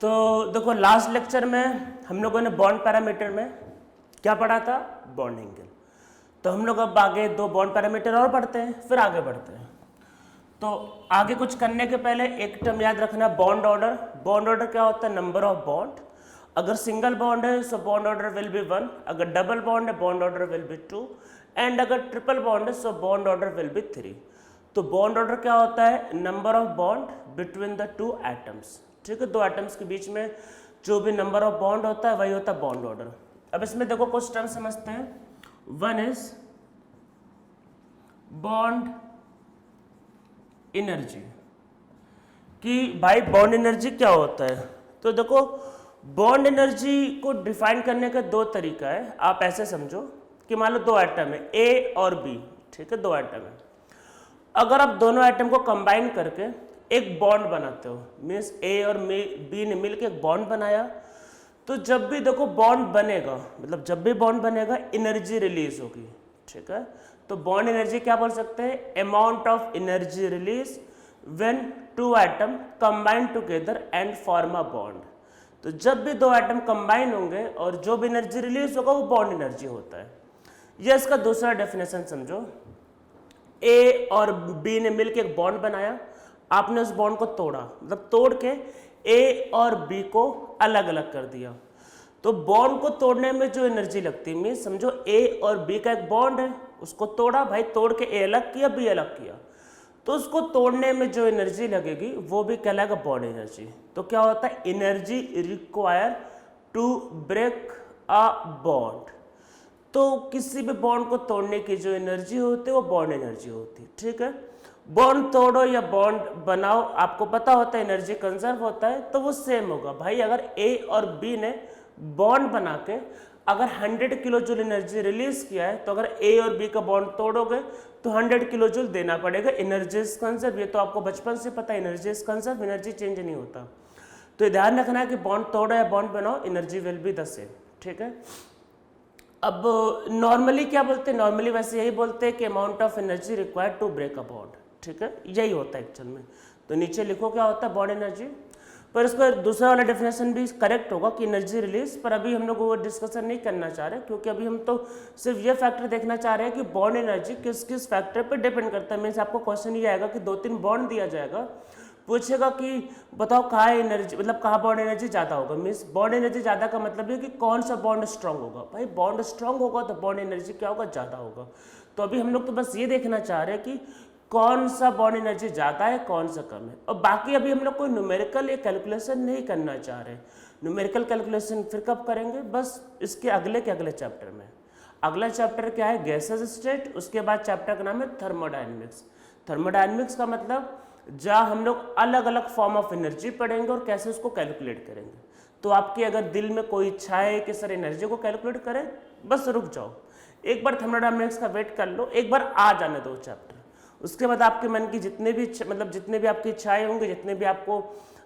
तो देखो last lecture में हम लोगों ने बॉन्ड पैरामीटर में क्या पढ़ा था, बॉन्ड एंगल। तो हम लोग अब आगे दो बॉन्ड पैरामीटर और पढ़ते हैं, फिर आगे बढ़ते हैं। तो आगे कुछ करने के पहले एक टर्म याद रखना, बॉन्ड ऑर्डर। बॉन्ड ऑर्डर क्या होता है, नंबर ऑफ बॉन्ड। अगर सिंगल बॉन्ड है so bond order will be 1, अगर डबल बॉन्ड है bond order will be 2, and अगर ट्रिपल बॉन्ड है so bond order will be 3। तो बॉन्ड ऑर्डर क्या होता है, number of bond between the two atoms. ठीक है, दो एटम्स के बीच में जो भी नंबर ऑफ बॉन्ड होता है वही होता है बॉन्ड ऑर्डर। अब इसमें देखो कुछ टर्म समझते हैं। वन इज बॉन्ड एनर्जी, कि भाई बॉन्ड एनर्जी क्या होता है। तो देखो बॉन्ड एनर्जी को डिफाइन करने का दो तरीका है। आप ऐसे समझो कि मान लो दो एटम है ए और बी, ठीक है, दो एटम है। अगर आप दोनों एटम को कंबाइन करके एक बॉन्ड बनाते हो, मीन्स ए और बी ने मिलकर एक बॉन्ड बनाया, तो जब भी देखो बॉन्ड बनेगा, मतलब जब भी बॉन्ड बनेगा एनर्जी रिलीज होगी। ठीक है, तो बॉन्ड एनर्जी क्या बोल सकते हैं, amount of energy release when two atom combine together and form a bond. तो जब भी दो एटम कंबाइन होंगे और जो भी एनर्जी रिलीज होगा वो बॉन्ड एनर्जी होता है। ये इसका दूसरा डेफिनेशन समझो। ए और बी ने मिलकर एक बॉन्ड बनाया, आपने उस बॉन्ड को तोड़ा, मतलब तोड़ के ए और बी को अलग अलग कर दिया। तो बॉन्ड को तोड़ने में जो एनर्जी लगती है, मीन समझो ए और बी का एक बॉन्ड है, उसको तोड़ा भाई, तोड़ के ए अलग किया बी अलग किया, तो उसको तोड़ने में जो एनर्जी लगेगी वो भी कहलाएगा बॉन्ड एनर्जी। तो क्या होता है, energy require to break a bond. तो किसी भी बॉन्ड को तोड़ने की जो एनर्जी होती है वो बॉन्ड एनर्जी होती है। ठीक है, बॉन्ड तोड़ो या बॉन्ड बनाओ, आपको पता होता है एनर्जी कंजर्व होता है, तो वो सेम होगा भाई। अगर ए और बी ने बॉन्ड बना के अगर 100 किलो जूल एनर्जी रिलीज किया है, तो अगर ए और बी का बॉन्ड तोड़ोगे तो 100 किलो जूल देना पड़ेगा। एनर्जी इज कंजर्व, ये तो आपको बचपन से पता है, energy is conserve, energy change नहीं होता। तो ध्यान रखना है कि बॉन्ड तोड़ो या बॉन्ड बनाओ, energy will be the same. ठीक है, अब नॉर्मली क्या बोलते हैं, नॉर्मली वैसे यही बोलते हैं कि amount of energy required to break a bond. ठीक है, यही होता है एक्चुअल में। तो नीचे लिखो क्या होता है, बॉन्ड एनर्जी। पर इसका दूसरा वाला डेफिनेशन भी करेक्ट होगा कि एनर्जी रिलीज, पर अभी हम लोग वो डिस्कशन नहीं करना चाह रहे, क्योंकि अभी हम तो सिर्फ ये फैक्टर देखना चाह रहे हैं कि बॉन्ड एनर्जी किस किस फैक्टर पर डिपेंड करता है। मीन्स आपको क्वेश्चन ये आएगा कि 2-3 बॉन्ड दिया जाएगा, पूछेगा कि बताओ कहाँ एनर्जी, मतलब कहाँ बॉन्ड एनर्जी ज़्यादा होगा। मीन्स बॉन्ड एनर्जी ज़्यादा का मतलब है कि कौन सा बॉन्ड स्ट्रांग होगा। भाई बॉन्ड स्ट्रांग होगा तो बॉन्ड एनर्जी क्या होगा, ज़्यादा होगा। तो अभी हम लोग तो बस ये देखना चाह रहे हैं कि कौन सा बॉन्ड एनर्जी ज़्यादा है, कौन सा कम है। और बाकी अभी हम लोग कोई न्यूमेरिकल या कैलकुलेशन नहीं करना चाह रहे। न्यूमेरिकल कैलकुलेशन फिर कब करेंगे, बस इसके अगले के अगले चैप्टर में। अगला चैप्टर क्या है, गैसेस स्टेट, उसके बाद चैप्टर का नाम है थर्मोडायनेमिक्स। थर्मोडायनेमिक्स का मतलब जहाँ हम लोग अलग अलग फॉर्म ऑफ एनर्जी पढ़ेंगे और कैसे उसको कैलकुलेट करेंगे। तो आपकी अगर दिल में कोई इच्छा है कि सर एनर्जी को कैलकुलेट करें, बस रुक जाओ, एक बार थर्मोडायनेमिक्स का वेट कर लो, एक बार आ जाने दो चैप्टर। उसके बाद आपके मन की जितने भी आपकी इच्छाएं होंगी, जितने भी आपको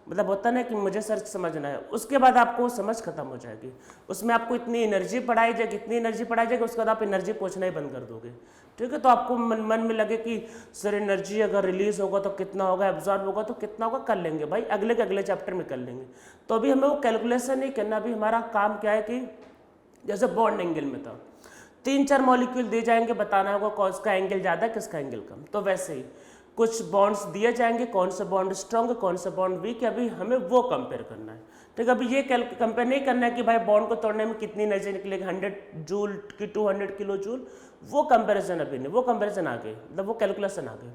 मतलब होता है ना कि मुझे सर समझना है, उसके बाद आपको समझ खत्म हो जाएगी। उसमें आपको इतनी एनर्जी पढ़ाई जाएगी, इतनी एनर्जी पढ़ाई जाएगी, उसके बाद आप एनर्जी पूछना ही बंद कर दोगे। ठीक है, तो आपको मन में लगे कि सर एनर्जी अगर रिलीज होगा तो कितना होगा, एब्जॉर्ब होगा तो कितना होगा, कर लेंगे भाई, अगले के अगले चैप्टर में कर लेंगे। तो अभी हमें वो कैलकुलेशन नहीं करना। अभी हमारा काम क्या है कि जैसे बॉन्ड एंगल में था, 3-4 मॉलिक्यूल दिए जाएंगे, बताना होगा कौन सा एंगल ज़्यादा है, किसका एंगल कम। तो वैसे ही कुछ बॉन्ड्स दिए जाएंगे, कौन सा बॉन्ड स्ट्रॉन्ग है, कौन सा बॉन्ड वीक है, अभी हमें वो कंपेयर करना है। ठीक है, अभी ये कंपेयर नहीं करना है कि भाई बॉन्ड को तोड़ने में कितनी एनर्जी निकलेगी, 100 जूल की 200 किलो जूल, वो कंपेरिजन अभी नहीं, वो कंपेरिजन आगे, मतलब वो कैलकुलेशन आगे।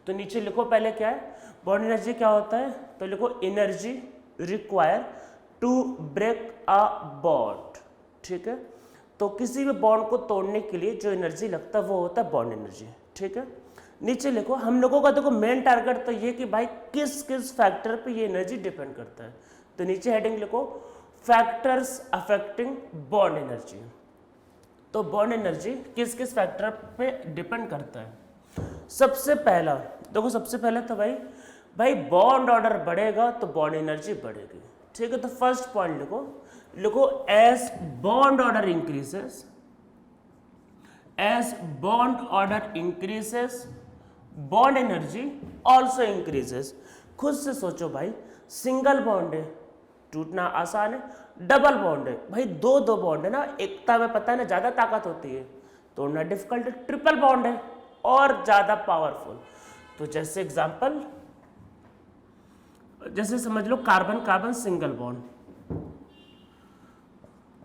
तो नीचे लिखो पहले क्या है, बॉन्ड एनर्जी क्या होता है, तो लिखो energy require to break a bond. ठीक है, तो किसी भी बॉन्ड को तोड़ने के लिए जो एनर्जी लगता है वो होता है बॉन्ड एनर्जी। ठीक है, नीचे लिखो हम लोगों का देखो मेन टारगेट तो ये कि भाई किस किस फैक्टर पे ये एनर्जी डिपेंड करता है। तो नीचे हेडिंग लिखो फैक्टर्स अफेक्टिंग बॉन्ड एनर्जी। तो बॉन्ड एनर्जी किस किस फैक्टर पे डिपेंड करता है। सबसे पहला देखो, सबसे पहले तो भाई बॉन्ड ऑर्डर बढ़ेगा तो बॉन्ड एनर्जी बढ़ेगी। ठीक है, तो फर्स्ट पॉइंट लिखो as bond order increases, as bond order increases bond energy also increases. खुद से सोचो भाई, सिंगल बॉन्ड है, टूटना आसान है। डबल बॉन्ड है भाई, दो दो बॉन्ड है ना, एकता में पता है ना ज़्यादा ताकत होती है, तोड़ना डिफिकल्ट है। ट्रिपल बॉन्ड है और ज़्यादा पावरफुल। तो जैसे एग्जांपल, जैसे समझ low carbon carbon single bond,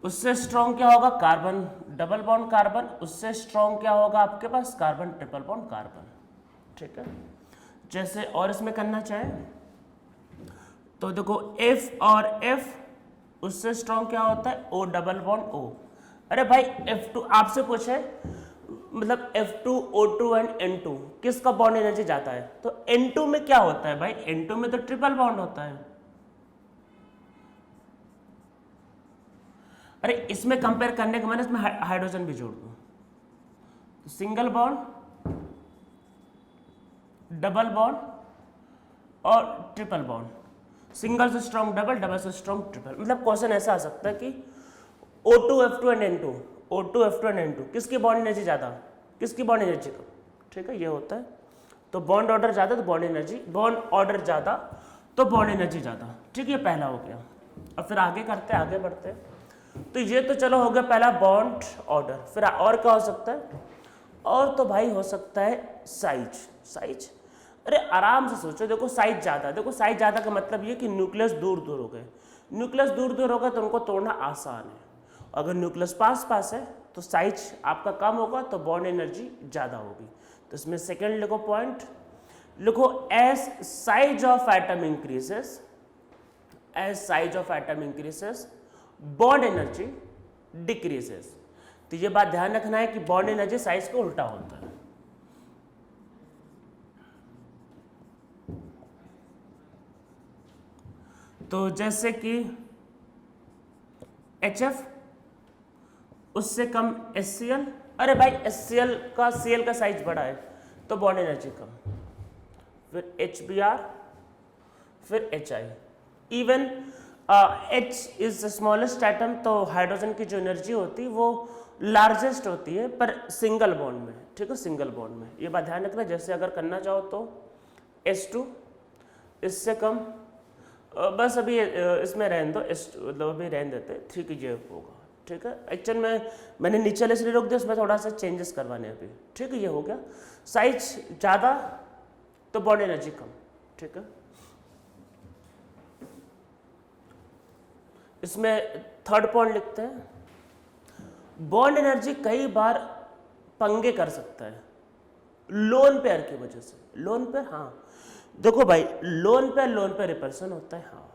उससे स्ट्रॉन्ग क्या होगा कार्बन डबल बॉन्ड कार्बन, उससे स्ट्रॉन्ग क्या होगा आपके पास कार्बन ट्रिपल बॉन्ड कार्बन। ठीक है, जैसे और इसमें करना चाहे तो देखो F और F, उससे स्ट्रॉन्ग क्या होता है O डबल बॉन्ड O। अरे भाई F2 आपसे पूछे मतलब F2O2 एंड N2 किसका बॉन्ड एनर्जी जाता है, तो N2 में क्या होता है भाई, N2 में तो ट्रिपल बॉन्ड होता है। अरे इसमें कंपेयर करने के मैंने इसमें हाइड्रोजन भी जोड़ दूं, तो सिंगल बॉन्ड डबल बॉन्ड और ट्रिपल बॉन्ड, सिंगल से स्ट्रॉन्ग डबल, डबल से स्ट्रॉन्ग ट्रिपल। मतलब क्वेश्चन ऐसा आ सकता है कि O2 F2 and N2, O2 F2 and N2 किसकी बॉन्ड एनर्जी ज़्यादा, किसकी बॉन्ड एनर्जी कम। ठीक है, ये होता है। तो बॉन्ड ऑर्डर ज़्यादा तो बॉन्ड एनर्जी, बॉन्ड ऑर्डर ज़्यादा तो बॉन्ड एनर्जी ज़्यादा। ठीक है, ये पहला हो गया। अब फिर आगे करते हैं, आगे बढ़ते हैं। तो ये तो चलो हो गया पहला बॉन्ड ऑर्डर। फिर और क्या हो सकता है, और तो भाई हो सकता है साइज। साइज अरे आराम से सोचो, देखो साइज ज़्यादा, देखो साइज ज़्यादा का मतलब ये कि न्यूक्लियस दूर दूर हो गए, न्यूक्लियस दूर दूर हो गए तो उनको तोड़ना आसान है। अगर न्यूक्लियस पास पास है तो साइज आपका कम होगा तो बॉन्ड एनर्जी ज़्यादा होगी। तो इसमें सेकेंड लिखो पॉइंट, लिखो as size of atom increases, as size of atom increases bond energy decreases. तो ये बात ध्यान रखना है कि बॉन्ड एनर्जी साइज का उल्टा होता है। तो जैसे कि HF उससे कम HCl, अरे भाई HCl का Cl का साइज बड़ा है तो बॉन्ड एनर्जी कम। फिर HBr, फिर HI। Even H is smallest atom, तो हाइड्रोजन की जो एनर्जी होती है वो लार्जेस्ट होती है पर सिंगल बॉन्ड में। ठीक है, सिंगल बॉन्ड में, ये बात ध्यान रखना। जैसे अगर करना चाहो तो H2 इससे कम, बस अभी इसमें रहने दो, मतलब अभी रहने देते। ठीक है, ये होगा। ठीक है, एक्चुअल में मैंने नीचे इसलिए रोक दिया, उसमें थोड़ा सा चेंजेस करवाने अभी। ठीक है, ये हो गया। साइज ज़्यादा तो बॉन्ड एनर्जी कम। ठीक है, इसमें थर्ड पॉइंट लिखते हैं, बॉन्ड एनर्जी कई बार पंगे कर सकता है लोन पेयर की वजह से। लोन पेयर, हाँ देखो भाई लोन पे रिपल्सन होता है। हाँ,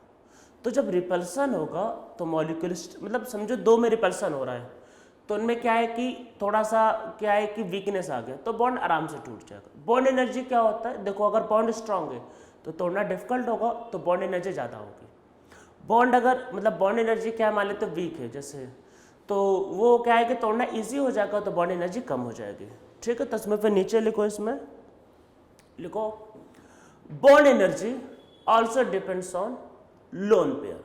तो जब रिपल्सन होगा तो मॉलिक्यूल, मतलब समझो दो में रिपल्सन हो रहा है तो उनमें क्या है कि थोड़ा सा क्या है कि वीकनेस आ गया तो बॉन्ड आराम से टूट जाएगा। बॉन्ड एनर्जी क्या होता है, देखो अगर बॉन्ड स्ट्रांग है तो तोड़ना डिफिकल्ट होगा तो बॉन्ड एनर्जी ज़्यादा होगी। बॉन्ड अगर मतलब बॉन्ड एनर्जी क्या मान लेते वीक है जैसे, तो वो क्या है कि तोड़ना ईजी हो जाएगा तो बॉन्ड एनर्जी कम हो जाएगी। ठीक है, तो इसमें फिर नीचे लिखो, इसमें लिखो bond energy also depends on lone pair.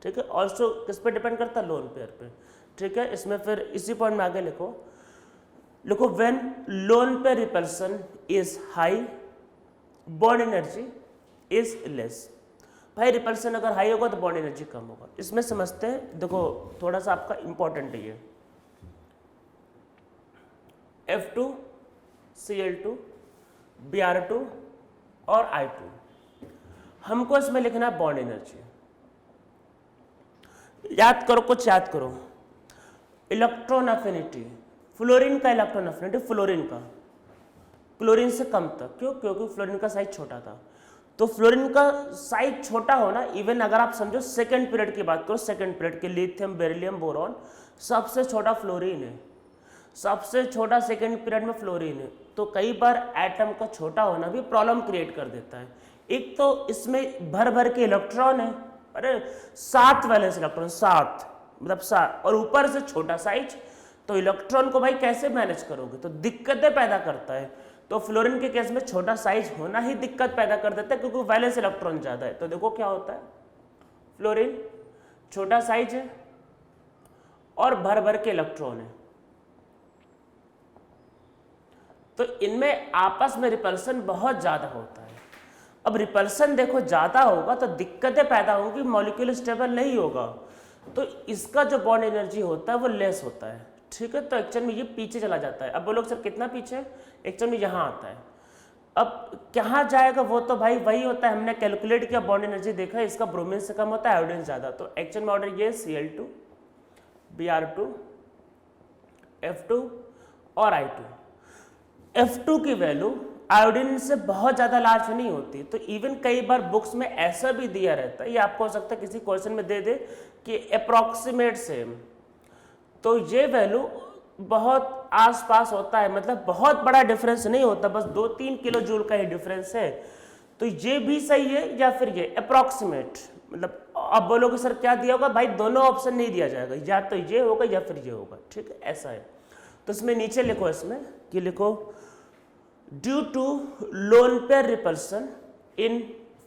ठीक है, ऑल्सो किस पे डिपेंड करता है, लोन पेयर पे। ठीक है, इसमें फिर इसी पॉइंट में आगे लिखो, लिखो when loan pair repulsion is high bond energy is less. भाई रिपल्सन अगर हाई होगा तो बॉन्ड एनर्जी कम होगा। इसमें समझते हैं, देखो थोड़ा सा आपका इंपॉर्टेंट है ये, F2 Cl2 Br2 और I2, हमको इसमें लिखना है बॉन्ड एनर्जी। याद करो, कुछ याद करो, इलेक्ट्रॉन अफिनिटी, फ्लोरीन का इलेक्ट्रॉन अफिनिटी, फ्लोरीन का क्लोरीन से कम था। क्यों, क्योंकि फ्लोरीन का साइज छोटा था। तो फ्लोरीन का साइज छोटा होना, इवन अगर आप समझो सेकेंड पीरियड की बात करो, सेकेंड पीरियड के लिथियम बेरिलियम बोरॉन सबसे छोटा फ्लोरीन है, सबसे छोटा सेकेंड पीरियड में फ्लोरीन है। तो कई बार एटम का छोटा होना भी प्रॉब्लम क्रिएट कर देता है। एक तो इसमें भर भर के इलेक्ट्रॉन है, अरे 7 वैलेंस इलेक्ट्रॉन, 7 मतलब 7, और ऊपर से छोटा साइज, तो इलेक्ट्रॉन को भाई कैसे मैनेज करोगे, तो दिक्कतें पैदा करता है। तो फ्लोरीन के केस में छोटा साइज होना ही दिक्कत पैदा कर देता है क्योंकि वैलेंस इलेक्ट्रॉन ज़्यादा है। तो देखो क्या होता है, फ्लोरीन छोटा साइज है और भर भर के इलेक्ट्रॉन है, तो इनमें आपस में रिपल्सन बहुत ज़्यादा होता है। अब रिपल्सन देखो ज़्यादा होगा तो दिक्कतें पैदा होंगी, मॉलिक्यूल स्टेबल नहीं होगा, तो इसका जो बॉन्ड एनर्जी होता है वो लेस होता है, ठीक है। तो एक्चुअल में ये पीछे चला जाता है। अब बोलो सर कितना पीछे, एक्चुअल में यहाँ आता है। अब कहाँ जाएगा वो तो भाई वही होता है, हमने कैलकुलेट किया, बॉन्ड एनर्जी देखा, इसका ब्रोमीन से कम होता है, आयोडीन ज़्यादा, तो एक्चुअल में ऑर्डर ये Cl2 Br2 F2 और I2। F2 की वैल्यू आयोडीन से बहुत ज़्यादा लार्ज नहीं होती, तो इवन कई बार बुक्स में ऐसा भी दिया रहता है, ये आपको हो सकता है किसी क्वेश्चन में दे दे कि अप्रॉक्सीमेट सेम, तो ये वैल्यू बहुत आसपास होता है, मतलब बहुत बड़ा डिफरेंस नहीं होता, बस 2-3 किलो जूल का ही डिफरेंस है, तो ये भी सही है या फिर ये अप्रॉक्सीमेट। मतलब अब बोलोगे सर क्या दिया होगा, भाई दोनों ऑप्शन नहीं दिया जाएगा, या तो ये होगा या फिर ये होगा, ठीक है, ऐसा है। तो इसमें नीचे लिखो, इसमें कि लिखो due to lone pair repulsion in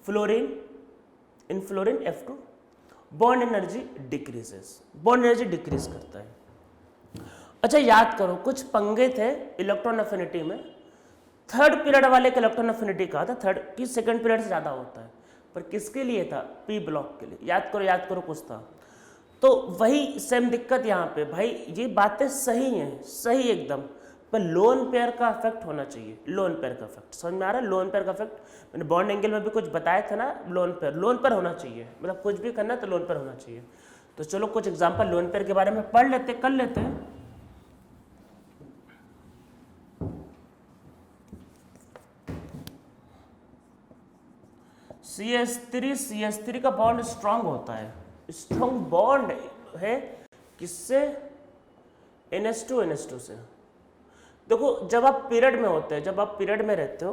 fluorine F2 bond energy decreases, bond energy decrease करता है। अच्छा याद करो, कुछ पंगे थे इलेक्ट्रॉन अफिनिटी में, थर्ड पीरियड वाले का इलेक्ट्रॉन अफिनिटी कहा था थर्ड की सेकंड पीरियड से ज़्यादा होता है, पर किसके लिए था, पी ब्लॉक के लिए। याद करो कुछ था, तो वही सेम दिक्कत यहाँ पे, भाई ये बातें सही हैं, सही एकदम, पर लोन पेयर का इफेक्ट होना चाहिए, लोन पेयर का इफेक्ट समझ में आ रहा है, लोन पेयर का इफेक्ट मैंने बॉन्ड एंगल में भी कुछ बताया था ना, लोन पेयर होना चाहिए, मतलब कुछ भी करना तो लोन पेयर होना चाहिए। तो चलो कुछ एग्जाम्पल लोन पेयर के बारे में पढ़ लेते, कर लेते हैं। CH3 का बॉन्ड स्ट्रांग होता है, स्ट्रांग बॉन्ड है किससे, NH2 से। देखो जब आप पीरियड में होते हैं, जब आप पीरियड में रहते हो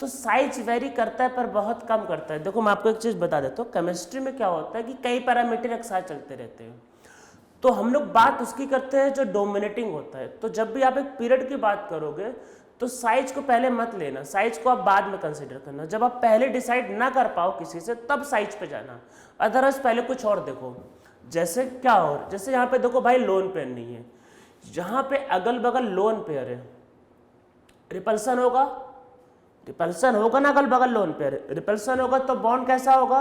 तो साइज वेरी करता है पर बहुत कम करता है। देखो मैं आपको एक चीज़ बता देता हूँ, केमिस्ट्री में क्या होता है कि कई पैरामीटर एक साथ चलते रहते हैं, तो हम लोग बात उसकी करते हैं जो डोमिनेटिंग होता है। तो जब भी आप एक पीरियड की बात करोगे तो साइज को पहले मत लेना, साइज को आप बाद में कंसीडर करना, जब आप पहले डिसाइड ना कर पाओ किसी से तब साइज पे जाना, अदरवाइज पहले कुछ और देखो। जैसे क्या और, जैसे यहाँ पे देखो भाई लोन पेयर नहीं है, जहाँ पे अगल बगल लोन पेयर है, रिपल्सन होगा ना, अगल बगल लोन पेयर रिपल्सन होगा तो बॉन्ड कैसा होगा,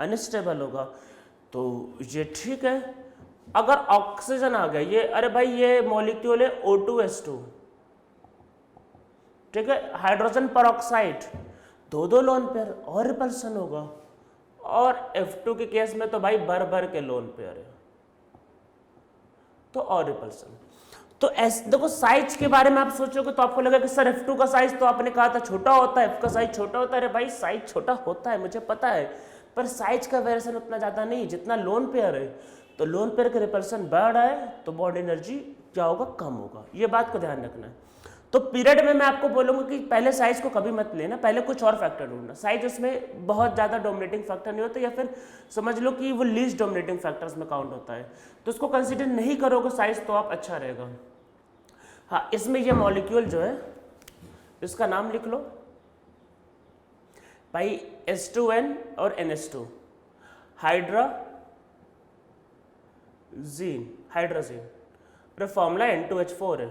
अनस्टेबल होगा, तो ये ठीक है। अगर ऑक्सीजन आ गया, ये अरे भाई ये मॉलिक्यूल है O2H2, ठीक है, हाइड्रोजन परऑक्साइड, दो लोन पेयर और रिपल्सन होगा, और F2 के केस में तो भाई भर के लोन पेयर है तो और रिपल्सन। तो ऐसे देखो साइज के बारे में आप सोचोगे तो आपको लगेगा कि सर F2 का साइज तो आपने कहा था छोटा होता है, F का साइज छोटा होता है। अरे भाई साइज छोटा होता है मुझे पता है, पर साइज का वेरिएशन उतना ज़्यादा नहीं जितना लोन पेयर है। तो लोन पेयर का रिपल्सन बढ़ रहा है तो बॉन्ड एनर्जी क्या होगा, कम होगा, ये बात को ध्यान रखना है। तो पीरियड में मैं आपको बोलूँगा कि पहले साइज को कभी मत लेना, पहले कुछ और फैक्टर ढूंढना। साइज उसमें बहुत ज़्यादा डोमिनेटिंग फैक्टर नहीं होता, या फिर समझ लो कि वो लीस्ट डोमिनेटिंग फैक्टर्स में काउंट होता है, तो उसको कंसिडर नहीं करोगे साइज तो आप अच्छा रहेगा। हाँ, इसमें ये मॉलिक्यूल जो है इसका नाम लिख लो भाई, H2N और NH2, हाइड्रोजीन, और फॉर्मूला N2H4 है,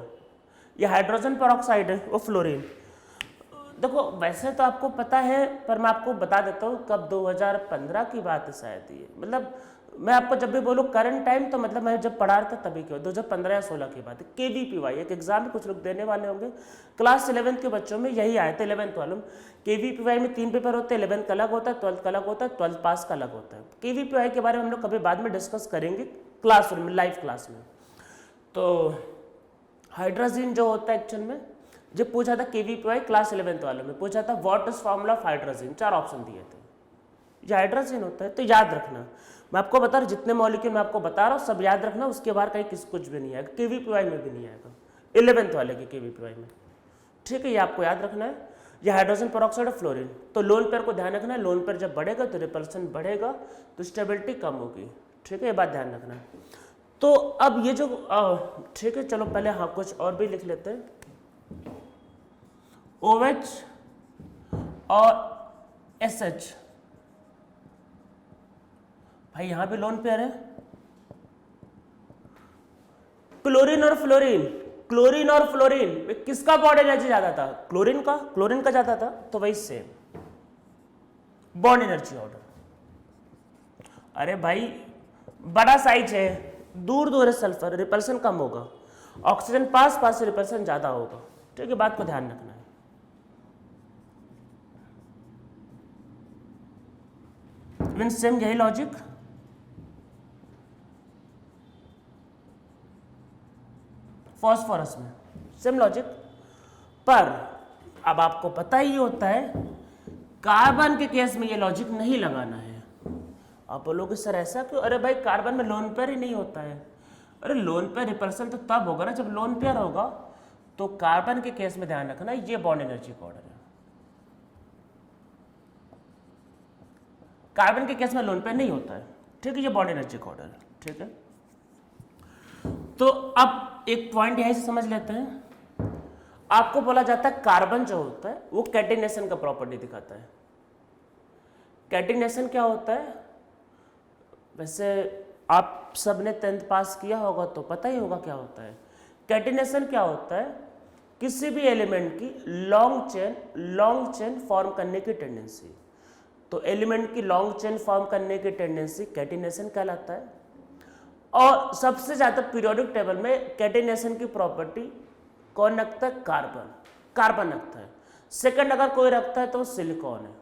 ये हाइड्रोजन परऑक्साइड है, वो फ्लोरीन। देखो वैसे तो आपको पता है पर मैं आपको बता देता हूँ, कब 2015 की बात है शायद ये, मतलब मैं आपको जब भी बोलूँ करंट टाइम तो मतलब मैं जब पढ़ा रहा था तभी की 2015 या 16 की बात है। KVPY एक एग्जाम में कुछ लोग देने वाले होंगे, क्लास 11th के बच्चों में यही आए थे, 11th वालों में। KVPY में 3 पेपर होते हैं, 11th का अलग होता है, 12th का अलग होता है, 12th पास का अलग होता है। KVPY के बारे में हम लोग कभी बाद में डिस्कस करेंगे क्लासरूम में, लाइव क्लास में। तो हाइड्रोजीन जो होता है एक्चुअल में, जब पूछा था KVPY क्लास 11th वालों में पूछा था what is formula of hydrazine, 4 option दिए थे, ये हाइड्रोजीन होता है। तो याद रखना, मैं आपको बता रहा हूँ जितने मॉलिक्यूल मैं आपको बता रहा हूँ सब याद रखना, उसके बाहर कहीं कुछ भी नहीं आएगा, KVPY में भी नहीं आएगा, 11th वाले के KVPY में, ठीक है, ये आपको याद रखना है। ये हाइड्रोजन परऑक्साइड और फ्लोरीन, तो लोन पेयर को ध्यान रखना है, लोन पेयर जब बढ़ेगा तो रिपल्सन बढ़ेगा तो स्टेबिलिटी कम होगी, ठीक है, ये बात ध्यान रखना है। तो अब ये जो ठीक है, चलो पहले हाँ कुछ और भी लिख लेते हैं, OH और SH, भाई यहां भी लोन पेयर है, क्लोरीन और फ्लोरीन, किसका बॉन्ड एनर्जी ज्यादा था, क्लोरीन का ज्यादा था, तो वही सेम। Bond energy order. अरे भाई बड़ा साइज है, दूर दूर है सल्फर, रिपल्सन कम होगा, ऑक्सीजन पास पास से रिपल्सन ज्यादा होगा। ठीक है, बात को ध्यान रखना है। मीन सेम यही लॉजिक। फॉस्फोरस में सेम लॉजिक, पर अब आपको पता ही होता है कार्बन के केस में ये लॉजिक नहीं लगाना है। आप बोलोगे सर ऐसा क्यों? अरे भाई कार्बन में लोन पेयर ही नहीं होता है। अरे लोन पेयर रिपल्सन तो तब होगा ना जब लोन पेयर होगा। तो कार्बन के केस में ध्यान रखना ये बॉन्ड एनर्जी का ऑर्डर है। कार्बन के केस में लोन पेयर नहीं होता है। ठीक है, ये बॉन्ड एनर्जी का ऑर्डर है। ठीक है, तो अब एक पॉइंट यहीं से समझ लेते हैं। आपको बोला जाता है कार्बन जो होता है वो कैटिनेशन का प्रॉपर्टी दिखाता है। कैटिनेशन क्या होता है? वैसे आप सबने 10th पास किया होगा तो पता ही होगा क्या होता है। कैटिनेशन क्या होता है? किसी भी एलिमेंट की लॉन्ग चेन फॉर्म करने की टेंडेंसी। तो एलिमेंट की लॉन्ग चेन फॉर्म करने की टेंडेंसी कैटिनेशन कहलाता है। और सबसे ज्यादा पीरियोडिक टेबल में कैटिनेशन की प्रॉपर्टी कौन रखता है? कार्बन रखता है। सेकंड अगर कोई रखता है तो सिलिकॉन है।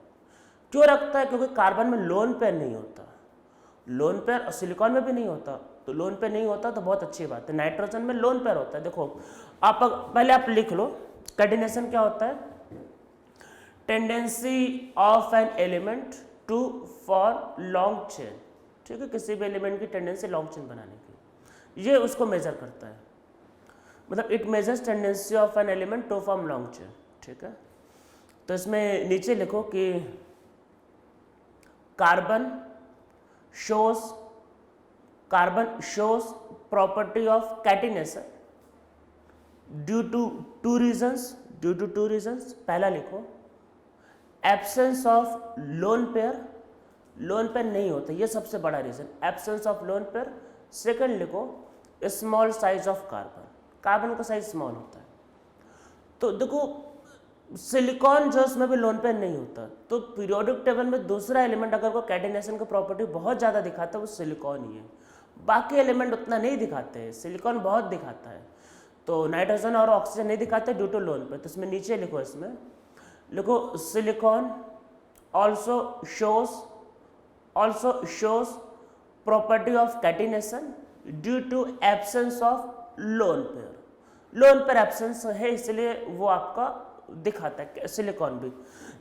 क्यों रखता है? क्योंकि कार्बन में लोन पेयर नहीं होता, लोन पेयर और सिलिकॉन में भी नहीं होता। तो लोन पेयर नहीं होता तो बहुत अच्छी बात है। नाइट्रोजन में लोन पेयर होता है। देखो आप पहले आप लिख लो कैटिनेशन क्या होता है? Tendency of an element to for long chain. ठीक है, किसी भी एलिमेंट की टेंडेंसी लॉन्ग चेन बनाने की, ये उसको मेजर करता है। मतलब it measures tendency of an element to form long chain. ठीक है, तो इसमें नीचे लिखो कि carbon shows property of catenation due to two reasons। पहला लिखो एब्सेंस ऑफ लोन पेयर नहीं होता, ये सबसे बड़ा reason, absence of lone pair. Second लिखो स्मॉल साइज ऑफ कार्बन का साइज स्मॉल होता है। तो देखो सिलिकॉन जो उसमें भी लोन पेयर नहीं होता। तो पीरियोडिक टेबल में दूसरा एलिमेंट अगर को कैटिनेशन का प्रॉपर्टी बहुत ज़्यादा दिखाता है वो सिलिकॉन ही है। बाकी एलिमेंट उतना नहीं दिखाते हैं, सिलिकॉन बहुत दिखाता है। तो नाइट्रोजन और ऑक्सीजन नहीं दिखाते ड्यू टू लोन पेयर। तो इसमें नीचे लिखो, इसमें लिखो silicon also shows property of catenation due to absence of lone pair absence है इसलिए वो आपका दिखाता है। सिलिकॉन भी,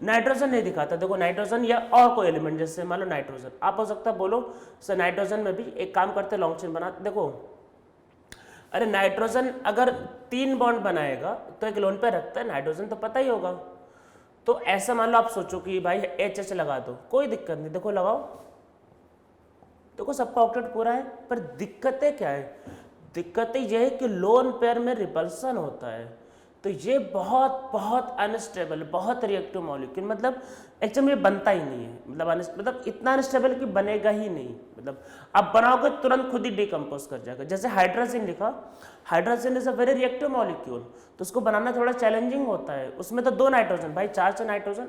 नाइट्रोजन नहीं दिखाता। देखो नाइट्रोजन या और कोई एलिमेंट जैसे मान लो नाइट्रोजन, आप हो सकता है बोलो सर नाइट्रोजन में भी एक काम करते लॉन्ग चेन बनाते। देखो अरे नाइट्रोजन अगर 3 बॉन्ड बनाएगा तो एक लोन पे रखता है, नाइट्रोजन तो पता ही होगा। तो ऐसा मान लो आप सोचो कि भाई HH लगा दो, कोई दिक्कत नहीं, देखो लगाओ, देखो सबका ऑक्टेट पूरा है। पर दिक्कतें क्या है? दिक्कतें यह है कि लोन पेयर में रिपल्सन होता है। तो ये बहुत अनस्टेबल, बहुत रिएक्टिव मॉलिक्यूल, मतलब एक्चुअली में बनता ही नहीं है। मतलब इतना अनस्टेबल कि बनेगा ही नहीं। मतलब आप बनाओगे तुरंत खुद ही डिकम्पोज कर जाएगा। जैसे हाइड्रोजन लिखा, hydrogen is a very reactive molecule, तो उसको बनाना थोड़ा चैलेंजिंग होता है। उसमें तो 2 नाइट्रोजन, भाई 4 नाइट्रोजन,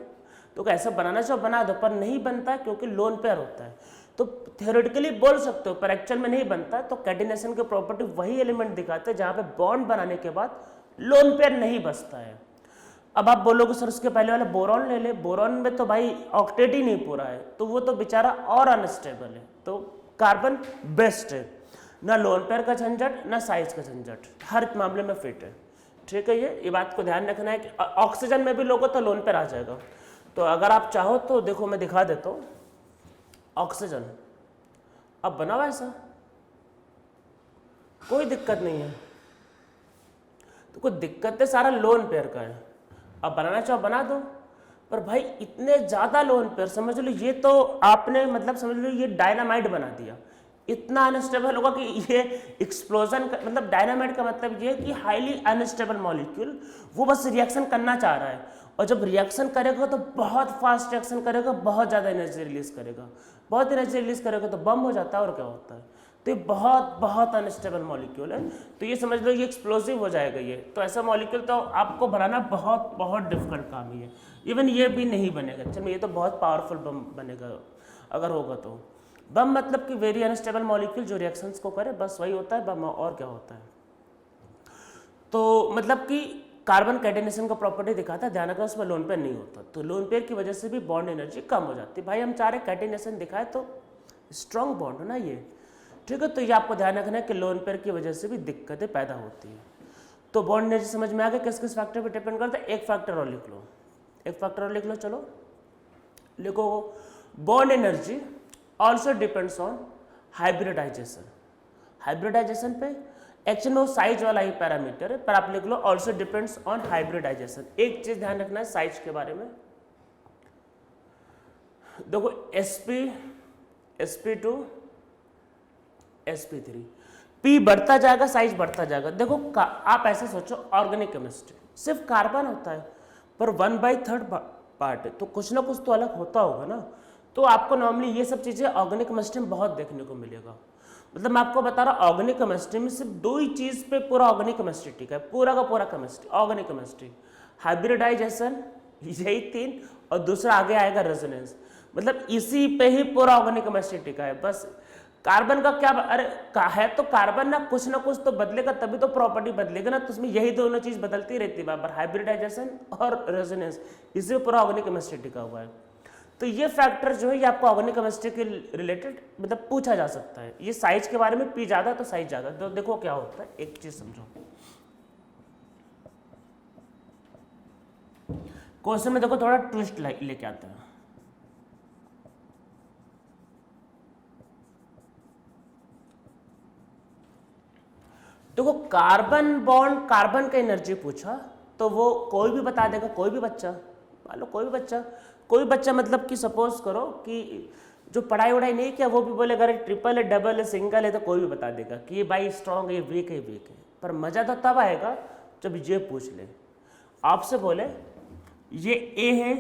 तो ऐसा बनाना चाहो बना दो, पर नहीं बनता क्योंकि लोन पेयर होता है। तो थियोरेटिकली बोल सकते हो पर एक्चुअल में नहीं बनता। तो कैटिनेशन की प्रॉपर्टी वही एलिमेंट दिखाते हैं जहाँ पे बॉन्ड बनाने के बाद लोन पेयर नहीं बचता है। अब आप बोलोगे सर उसके पहले वाला बोरॉन ले ले, बोरॉन में तो भाई ऑक्टेट ही नहीं पूरा है, तो वो तो बेचारा और अनस्टेबल है। तो कार्बन बेस्ट है, ना लोन पेयर का झंझट ना साइज का झंझट, हर मामले में फिट है। ठीक है, ये बात को ध्यान रखना है कि ऑक्सीजन में भी लोगों तो लोन पेयर आ जाएगा। तो अगर आप चाहो तो देखो मैं दिखा देता हूँ ऑक्सीजन, अब बनाओ ऐसा, कोई दिक्कत नहीं है। तो कोई दिक्कत है, सारा लोन पेयर का है। अब बनाना चाहो बना दो, पर भाई इतने ज्यादा लोन पेयर, समझ लो ये तो आपने मतलब समझ लो ये डायनामाइट बना दिया। इतना अनस्टेबल होगा कि ये एक्सप्लोजन का मतलब डायनामाइट का मतलब ये कि हाईली अनस्टेबल मॉलिक्यूल, वो बस रिएक्शन करना चाह रहा है, और जब रिएक्शन करेगा तो बहुत फास्ट रिएक्शन करेगा, बहुत ज़्यादा एनर्जी रिलीज करेगा, बहुत एनर्जी रिलीज करेगा तो बम हो जाता है और क्या होता है। तो ये बहुत बहुत अनस्टेबल मॉलिक्यूल है, तो ये समझ लो ये एक्सप्लोसिव हो जाएगा ये। तो ऐसा मॉलिक्यूल तो आपको बनाना बहुत बहुत डिफिकल्ट काम ही है, इवन ये भी नहीं बनेगा। चलो ये तो बहुत पावरफुल बम बनेगा अगर होगा तो। बम मतलब कि वेरी अनस्टेबल मॉलिक्यूल जो रिएक्शंस को करे, बस वही होता है बम, और क्या होता है। तो मतलब कि कार्बन कैटेनेशन का प्रॉपर्टी दिखाता है, ध्यान रखना उसमें लोन पेयर नहीं होता, तो लोन पेयर की वजह से भी बॉन्ड एनर्जी कम हो जाती है। भाई हम चाह रहे कैटेनेशन दिखाए तो स्ट्रॉन्ग बॉन्ड है ना ये, ठीक है। तो ये आपको ध्यान रखना है कि लोन पेयर की वजह से भी दिक्कतें पैदा होती हैं। तो बॉन्ड एनर्जी समझ में आ गया किस किस फैक्टर पर डिपेंड करता है। एक फैक्टर और लिख लो, एक फैक्टर और लिख लो। चलो लिखो, bond energy also depends on hybridisation. Hybridisation पे एक्चुअली वो साइज वाला ही पैरामीटर है, पर आप लिख लो ऑल्सो डिपेंड्स ऑन हाइब्रिडाइजेशन। एक चीज ध्यान रखना है साइज के बारे में, देखो sp2 sp3 p बढ़ता जाएगा, साइज बढ़ता जाएगा। देखो आप ऐसे सोचो, ऑर्गेनिक केमिस्ट्री सिर्फ कार्बन होता है पर 1/3 पार्ट है, तो कुछ ना कुछ तो अलग होता होगा ना। तो आपको नॉर्मली ये सब चीजें ऑर्गेनिक केमिस्ट्री में बहुत देखने को मिलेगा। मतलब मैं आपको बता रहा हूँ ऑर्गेनिक केमिस्ट्री में सिर्फ दो ही चीज पे पूरा ऑर्गेनिक केमिस्ट्री टिका है, पूरा का पूरा केमिस्ट्री ऑर्गेनिक केमिस्ट्री, हाइब्रिडाइजेशन, यही तीन, और दूसरा आगे आएगा रेजोनेंस। मतलब इसी पे ही पूरा ऑर्गेनिक केमिस्ट्री टिका है। बस कार्बन का क्या, अरे है तो कार्बन ना कुछ तो बदलेगा, तभी तो प्रॉपर्टी बदलेगा ना। तो उसमें यही दोनों चीज बदलती रहती है बार, हाइब्रिडाइजेशन और रेजोनेंस, इसी पे पूरा ऑर्गेनिक केमिस्ट्री टिका हुआ है। तो ये फैक्टर जो है ये आपको ऑर्गेनिक केमिस्ट्री के रिलेटेड मतलब पूछा जा सकता है। ये साइज के बारे में, पी ज्यादा तो साइज ज्यादा, तो देखो क्या होता है, एक चीज समझो। क्वेश्चन में देखो थोड़ा ट्विस्ट लेके आता है। देखो कार्बन बॉन्ड, कार्बन का एनर्जी पूछा तो वो कोई भी बता देगा, कोई भी बच्चा, मान लो कोई बच्चा मतलब कि सपोज करो कि जो पढ़ाई वढ़ाई नहीं किया वो भी बोलेगा अरे ट्रिपल है, डबल है, सिंगल है, तो कोई भी बता देगा कि ये भाई स्ट्रॉन्ग है, ये वीक है, वीक है। पर मजा तो तब आएगा जब ये पूछ ले, आपसे बोले ये ए है,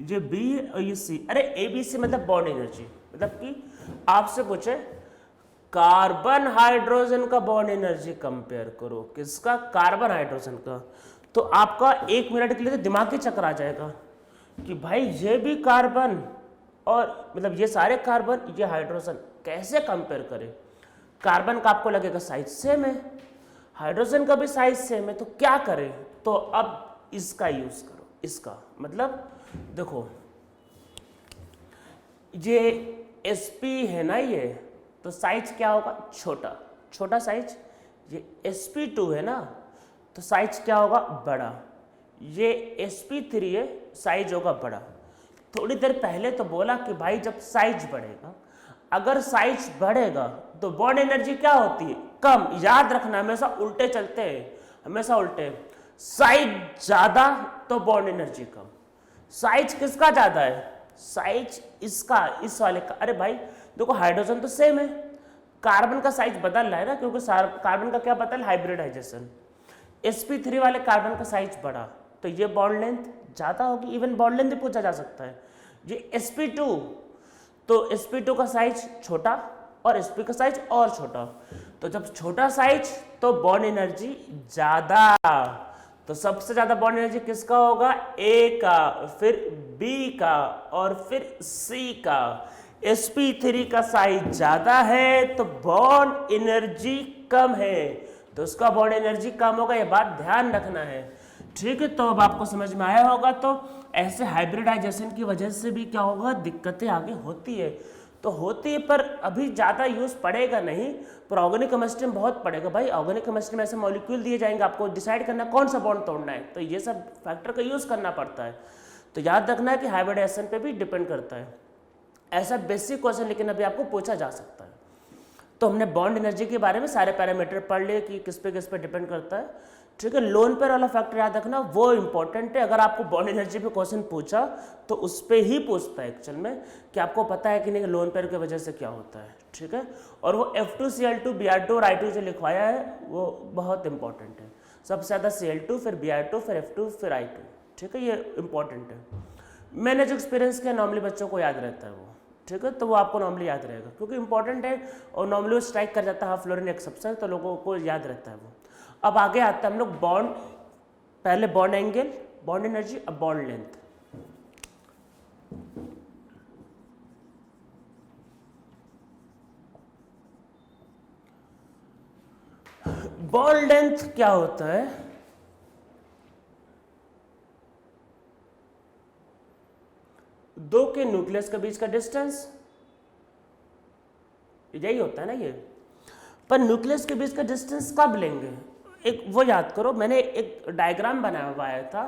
ये बी है और ये सी। अरे ए बी सी मतलब बॉन्ड एनर्जी, मतलब कि आपसे पूछे कार्बन हाइड्रोजन का बॉन्ड एनर्जी कंपेयर करो, किसका, कार्बन हाइड्रोजन का। तो आपका 1 मिनट के लिए तो दिमाग ही चक्कर आ जाएगा कि भाई ये भी कार्बन और मतलब ये सारे कार्बन, ये हाइड्रोजन, कैसे कंपेयर करें। कार्बन का आपको लगेगा साइज सेम है, हाइड्रोजन का भी साइज सेम है, तो क्या करें। तो अब इसका यूज करो, इसका मतलब देखो ये sp है ना, ये तो साइज क्या होगा, छोटा साइज। ये sp2 है ना, तो साइज क्या होगा, बड़ा। ये sp3 है, साइज होगा बड़ा। थोड़ी देर पहले तो बोला कि भाई जब साइज बढ़ेगा, अगर साइज बढ़ेगा तो बॉन्ड एनर्जी क्या होती है, कम। याद रखना हमेशा उल्टे चलते हैं, हमेशा उल्टे। साइज ज्यादा तो बॉन्ड एनर्जी कम। साइज किसका ज्यादा है, साइज इसका, इस वाले का। अरे भाई देखो हाइड्रोजन तो सेम है, कार्बन का साइज बदल रहा है ना, क्योंकि कार्बन का क्या बदल, हाइब्रिडाइजेशन। sp3 वाले कार्बन का साइज बढ़ा तो ये बॉन्ड लेंथ ज्यादा होगी, इवन बॉन्ड लेंथ भी पूछा जा सकता है। ये sp2, तो sp2 का साइज छोटा और sp का साइज और छोटा, तो जब छोटा साइज तो बॉन्ड एनर्जी ज्यादा। तो सबसे ज्यादा बॉन्ड एनर्जी किसका होगा, A का, फिर B का और फिर C का। sp3 का साइज ज्यादा है तो बॉन्ड एनर्जी कम है, तो उसका बॉन्ड एनर्जी कम होगा, ये बात ध्यान रखना है, ठीक है। तो अब आपको समझ में आया होगा। तो ऐसे हाइब्रिडाइजेशन की वजह से भी क्या होगा, दिक्कतें आगे होती है, तो होती है, पर अभी ज़्यादा यूज़ पड़ेगा नहीं, पर ऑर्गेनिक केमिस्ट्री में बहुत पड़ेगा। भाई ऑर्गेनिक केमिस्ट्री में ऐसे मॉलिक्यूल दिए जाएंगे, आपको डिसाइड करना कौन सा बॉन्ड तोड़ना है, तो ये सब फैक्टर का यूज़ करना पड़ता है। तो याद रखना है कि हाइब्रिडाइजेशन पे भी डिपेंड करता है। ऐसा बेसिक क्वेश्चन लेकिन अभी आपको पूछा जा सकता है। तो हमने बॉन्ड एनर्जी के बारे में सारे पैरामीटर पढ़ लिए कि किस पे डिपेंड करता है, ठीक है। लोन पेयर वाला फैक्टर याद रखना, वो इंपॉर्टेंट है। अगर आपको बॉन्ड एनर्जी पे क्वेश्चन पूछा तो उस पर ही पूछता है एक्चुअल में, कि आपको पता है कि नहीं लोन पेयर की वजह से क्या होता है, ठीक है। और वो F2Cl2 Br2 और I2 जो लिखवाया है वो बहुत इंपॉर्टेंट है। सबसे ज़्यादा Cl2, फिर Br2, फिर F2, फिर I2, ठीक है, ये इंपॉर्टेंट है। मैंने जो एक्सपीरियंस किया नॉर्मली बच्चों को याद रहता है वो, ठीक है, तो वो आपको नॉर्मली याद रहेगा क्योंकि इंपॉर्टेंट है और नॉर्मली वो स्ट्राइक कर जाता है हाफ फ्लोरीन एक्सेप्शन, तो लोगों को याद रहता है वो। अब आगे आता है हम लोग बॉन्ड, पहले बॉन्ड एंगल, बॉन्ड एनर्जी, अब बॉन्ड लेंथ। बॉन्ड लेंथ क्या होता है? दो के न्यूक्लियस के बीच का डिस्टेंस, यही होता है ना ये। पर न्यूक्लियस के बीच का डिस्टेंस कब लेंगे? एक वो याद करो, मैंने एक डायग्राम बनाया हुआ था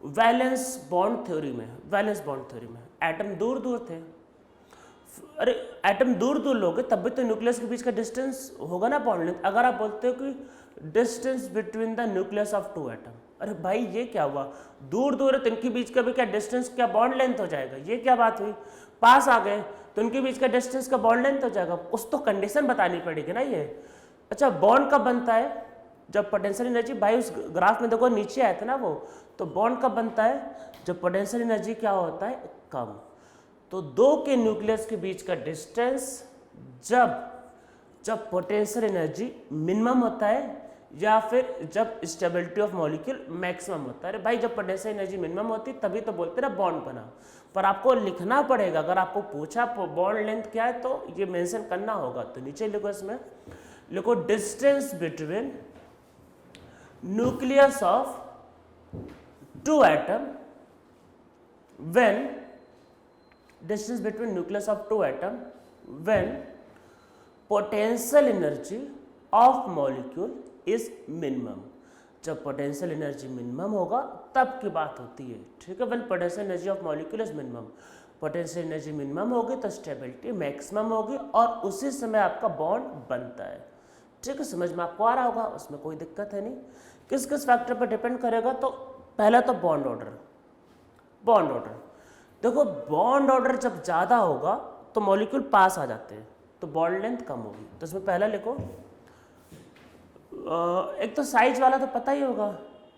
वैलेंस बॉन्ड थ्योरी में। वैलेंस बॉन्ड थ्योरी में एटम दूर दूर थे, अरे एटम दूर दूर लोगे तब भी तो न्यूक्लियस के बीच का डिस्टेंस होगा ना बॉन्ड लेंथ। अगर आप बोलते हो कि distance between the nucleus of two atom, अरे भाई ये क्या हुआ, दूर दूर है तो इनके बीच का भी क्या डिस्टेंस, क्या बॉन्ड लेंथ हो जाएगा? ये क्या बात हुई? पास आ गए तो इनके बीच का डिस्टेंस का बॉन्ड लेंथ हो जाएगा, कुछ तो कंडीशन बतानी पड़ेगी ना ये। अच्छा, बॉन्ड कब बनता है? जब पोटेंशियल एनर्जी, भाई उस ग्राफ में देखो नीचे आया था ना वो, तो बॉन्ड कब बनता है? जब पोटेंशियल एनर्जी क्या होता है? कम। तो दो के न्यूक्लियस के बीच का डिस्टेंस जब पोटेंशियल एनर्जी मिनिमम होता है या फिर जब स्टेबिलिटी ऑफ मॉलिक्यूल मैक्सिमम होता है। अरे भाई जब पोटेंशियल एनर्जी मिनिमम होती तभी तो बोलते ना बॉन्ड बना। पर आपको लिखना पड़ेगा, अगर आपको पूछा बॉन्ड लेंथ क्या है तो ये मेंशन करना होगा। तो नीचे लिखो, इसमें लिखो distance between nucleus of two atom when, distance between nucleus of two atom when potential energy of molecule is minimum। जब पोटेंशियल एनर्जी मिनिमम होगा तब की बात होती है, ठीक है। when potential energy of molecule is minimum, potential energy minimum होगी तो स्टेबिलिटी मैक्सिमम होगी और उसी समय आपका बॉन्ड बनता है, ठीक है। समझ में आपको आ रहा होगा, उसमें कोई दिक्कत है नहीं। किस किस फैक्टर पर डिपेंड करेगा? तो पहला तो बॉन्ड ऑर्डर। बॉन्ड ऑर्डर देखो, बॉन्ड ऑर्डर जब ज़्यादा होगा तो मॉलिक्यूल पास आ जाते हैं तो बॉन्ड लेंथ कम होगी। तो इसमें पहला लिखो, एक तो साइज वाला तो पता ही होगा,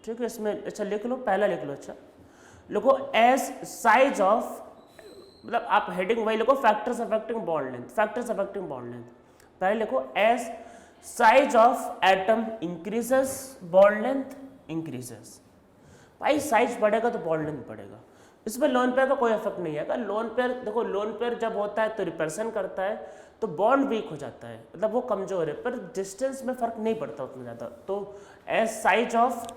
ठीक है। इसमें अच्छा लिख लो, पहला लिख लो, अच्छा लिखो एज साइज ऑफ, मतलब आप हेडिंग वही लिखो factors affecting bond length, factors affecting bond length. पहले लिखो as size of atom increases bond length increases. भाई साइज बढ़ेगा तो बॉन्ड लेंथ बढ़ेगा। इसमें लोन पेयर का कोई इफेक्ट नहीं है। लोन पेयर देखो, लोन पेयर जब होता है तो रिपल्सन करता है तो बॉन्ड वीक हो जाता है, मतलब वो कमजोर है, पर डिस्टेंस में फर्क नहीं पड़ता उतना ज़्यादा। तो as size of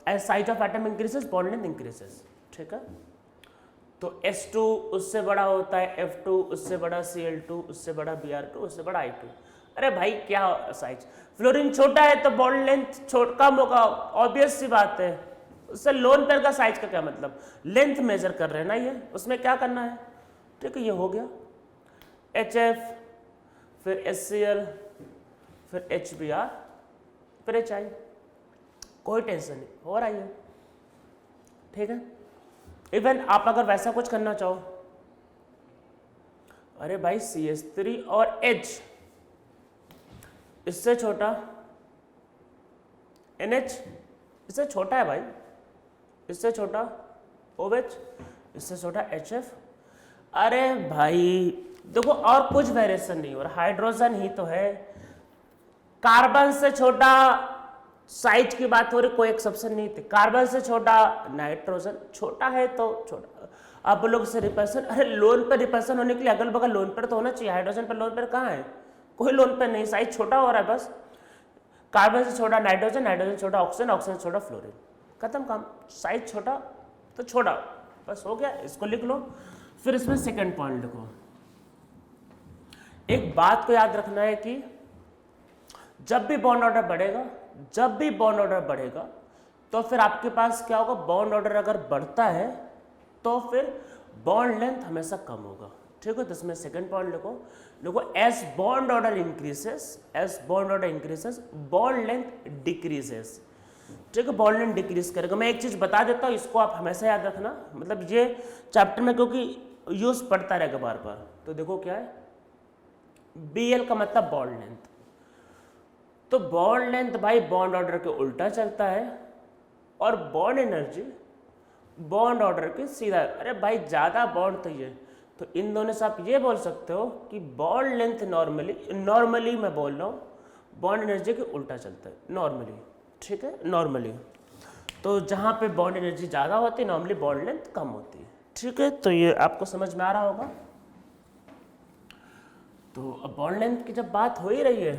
as size of atom increases bond length increases, ठीक है। तो S2 उससे बड़ा होता है, F2 उससे बड़ा, Cl2 उससे बड़ा, Br2 उससे बड़ा, I2। अरे भाई क्या साइज, फ्लोरीन छोटा है तो बॉन्ड लेंथ कम होगा, ऑब्वियस सी बात है। उससे लोन पेयर का साइज का क्या मतलब, लेंथ मेजर कर रहे हैं ना ये, उसमें क्या करना है, ठीक है। ये हो गया HF, फिर HCl, फिर HBr, फिर HI, कोई टेंशन नहीं, हो रहा है, ठीक है। इवन आप अगर वैसा कुछ करना चाहो, अरे भाई CH3 और H, इससे छोटा NH, इससे छोटा है भाई, इससे छोटा OH, इससे छोटा HF। अरे भाई देखो और कुछ वेरिएशन नहीं हो रहा, हाइड्रोजन ही तो है। कार्बन से छोटा, साइज की बात हो रही, कोई एक्सेप्शन नहीं थे। कार्बन से छोटा नाइट्रोजन, छोटा है तो छोटा। आप लोग से रिपल्सन, अरे लोन पर रिपल्सन होने के लिए अगल बगल लोन पर तो होना चाहिए, हाइड्रोजन पर लोन पर कहाँ है? कोई लोन पर नहीं, साइज छोटा हो रहा है बस। कार्बन से छोटा नाइट्रोजन, नाइट्रोजन छोटा ऑक्सीजन, ऑक्सीजन छोटा फ्लोरीन, खत्म काम। साइज छोटा तो छोटा, बस हो गया, इसको लिख लो। फिर इसमें सेकंड पॉइंट लिखो, एक बात को याद रखना है कि जब भी बॉन्ड ऑर्डर बढ़ेगा, जब भी बॉन्ड ऑर्डर बढ़ेगा तो फिर आपके पास क्या होगा, बॉन्ड ऑर्डर अगर बढ़ता है तो फिर बॉन्ड लेंथ हमेशा कम होगा, ठीक है। तो इसमें सेकंड पॉइंट लिखो, देखो as bond order increases, as bond order increases bond length decreases, ठीक है। बॉन्ड लेंथ डिक्रीज करेगा। मैं एक चीज बता देता हूँ, इसको आप हमेशा याद रखना, मतलब ये चैप्टर में क्योंकि यूज पड़ता रहेगा बार बार। तो देखो क्या है, BL का मतलब बॉन्ड लेंथ। तो बॉन्ड लेंथ भाई बॉन्ड ऑर्डर के उल्टा चलता है और बॉन्ड एनर्जी बॉन्ड ऑर्डर के सीधा, अरे भाई ज़्यादा बॉन्ड तो ये, तो इन दोनों से आप ये बोल सकते हो कि बॉन्ड लेंथ नॉर्मली मैं बोल रहा हूँ बॉन्ड एनर्जी के उल्टा चलता है नॉर्मली, ठीक है, नॉर्मली। तो जहाँ पे बॉन्ड एनर्जी ज़्यादा होती है नॉर्मली बॉन्ड लेंथ कम होती है, ठीक है। तो ये आपको समझ में आ रहा होगा। तो अब बॉन्ड लेंथ की जब बात हो ही रही है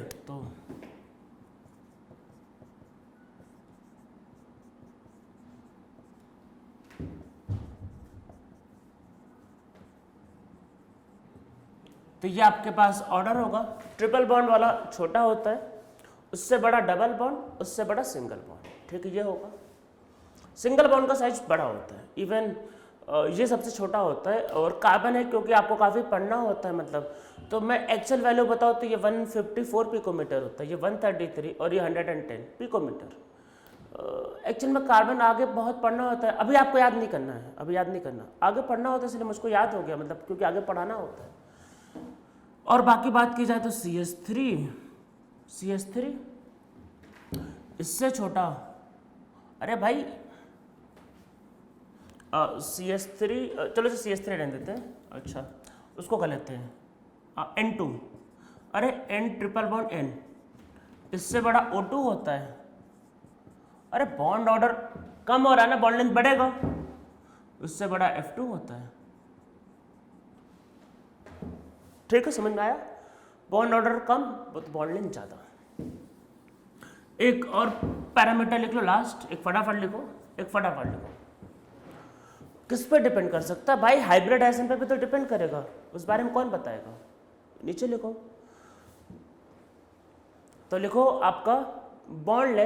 तो ये आपके पास ऑर्डर होगा, ट्रिपल बॉन्ड वाला छोटा होता है, उससे बड़ा डबल बॉन्ड, उससे बड़ा सिंगल बॉन्ड, ठीक है, ये होगा। सिंगल बॉन्ड का साइज बड़ा होता है, इवन ये सबसे छोटा होता है, और कार्बन है क्योंकि आपको काफ़ी पढ़ना होता है, मतलब तो मैं एक्चुअल वैल्यू बताऊँ तो ये 154 पिकोमीटर होता है, ये 133 और ये 110 पिकोमीटर। एक्चुअल में कार्बन आगे बहुत पढ़ना होता है, अभी आपको याद नहीं करना है, अभी याद नहीं करना, आगे पढ़ना होता है, इसलिए मुझको याद हो गया, मतलब क्योंकि आगे पढ़ाना होता है। और बाकी बात की जाए तो CH3 इससे छोटा, अरे भाई CH3, चलो CH3 रहने देते हैं, अच्छा उसको कर लेते हैं N2, अरे N ट्रिपल बॉन्ड N, इससे बड़ा O2 होता है, अरे बॉन्ड ऑर्डर कम हो रहा है ना, बॉन्ड लेंथ बढ़ेगा, उससे बड़ा F2 होता है, ठीक है, समझ में आया। बॉन्ड ऑर्डर कम तो बॉन्ड लेंथ ज़्यादा। एक और पैरामीटर लिख लो लास्ट, एक फटाफट लिखो। किस पे डिपेंड कर सकता है भाई, हाइब्रिडाइजेशन पे भी तो डिपेंड करेगा, उस बारे में कौन बताएगा, नीचे लिखो। तो लिखो आपका bond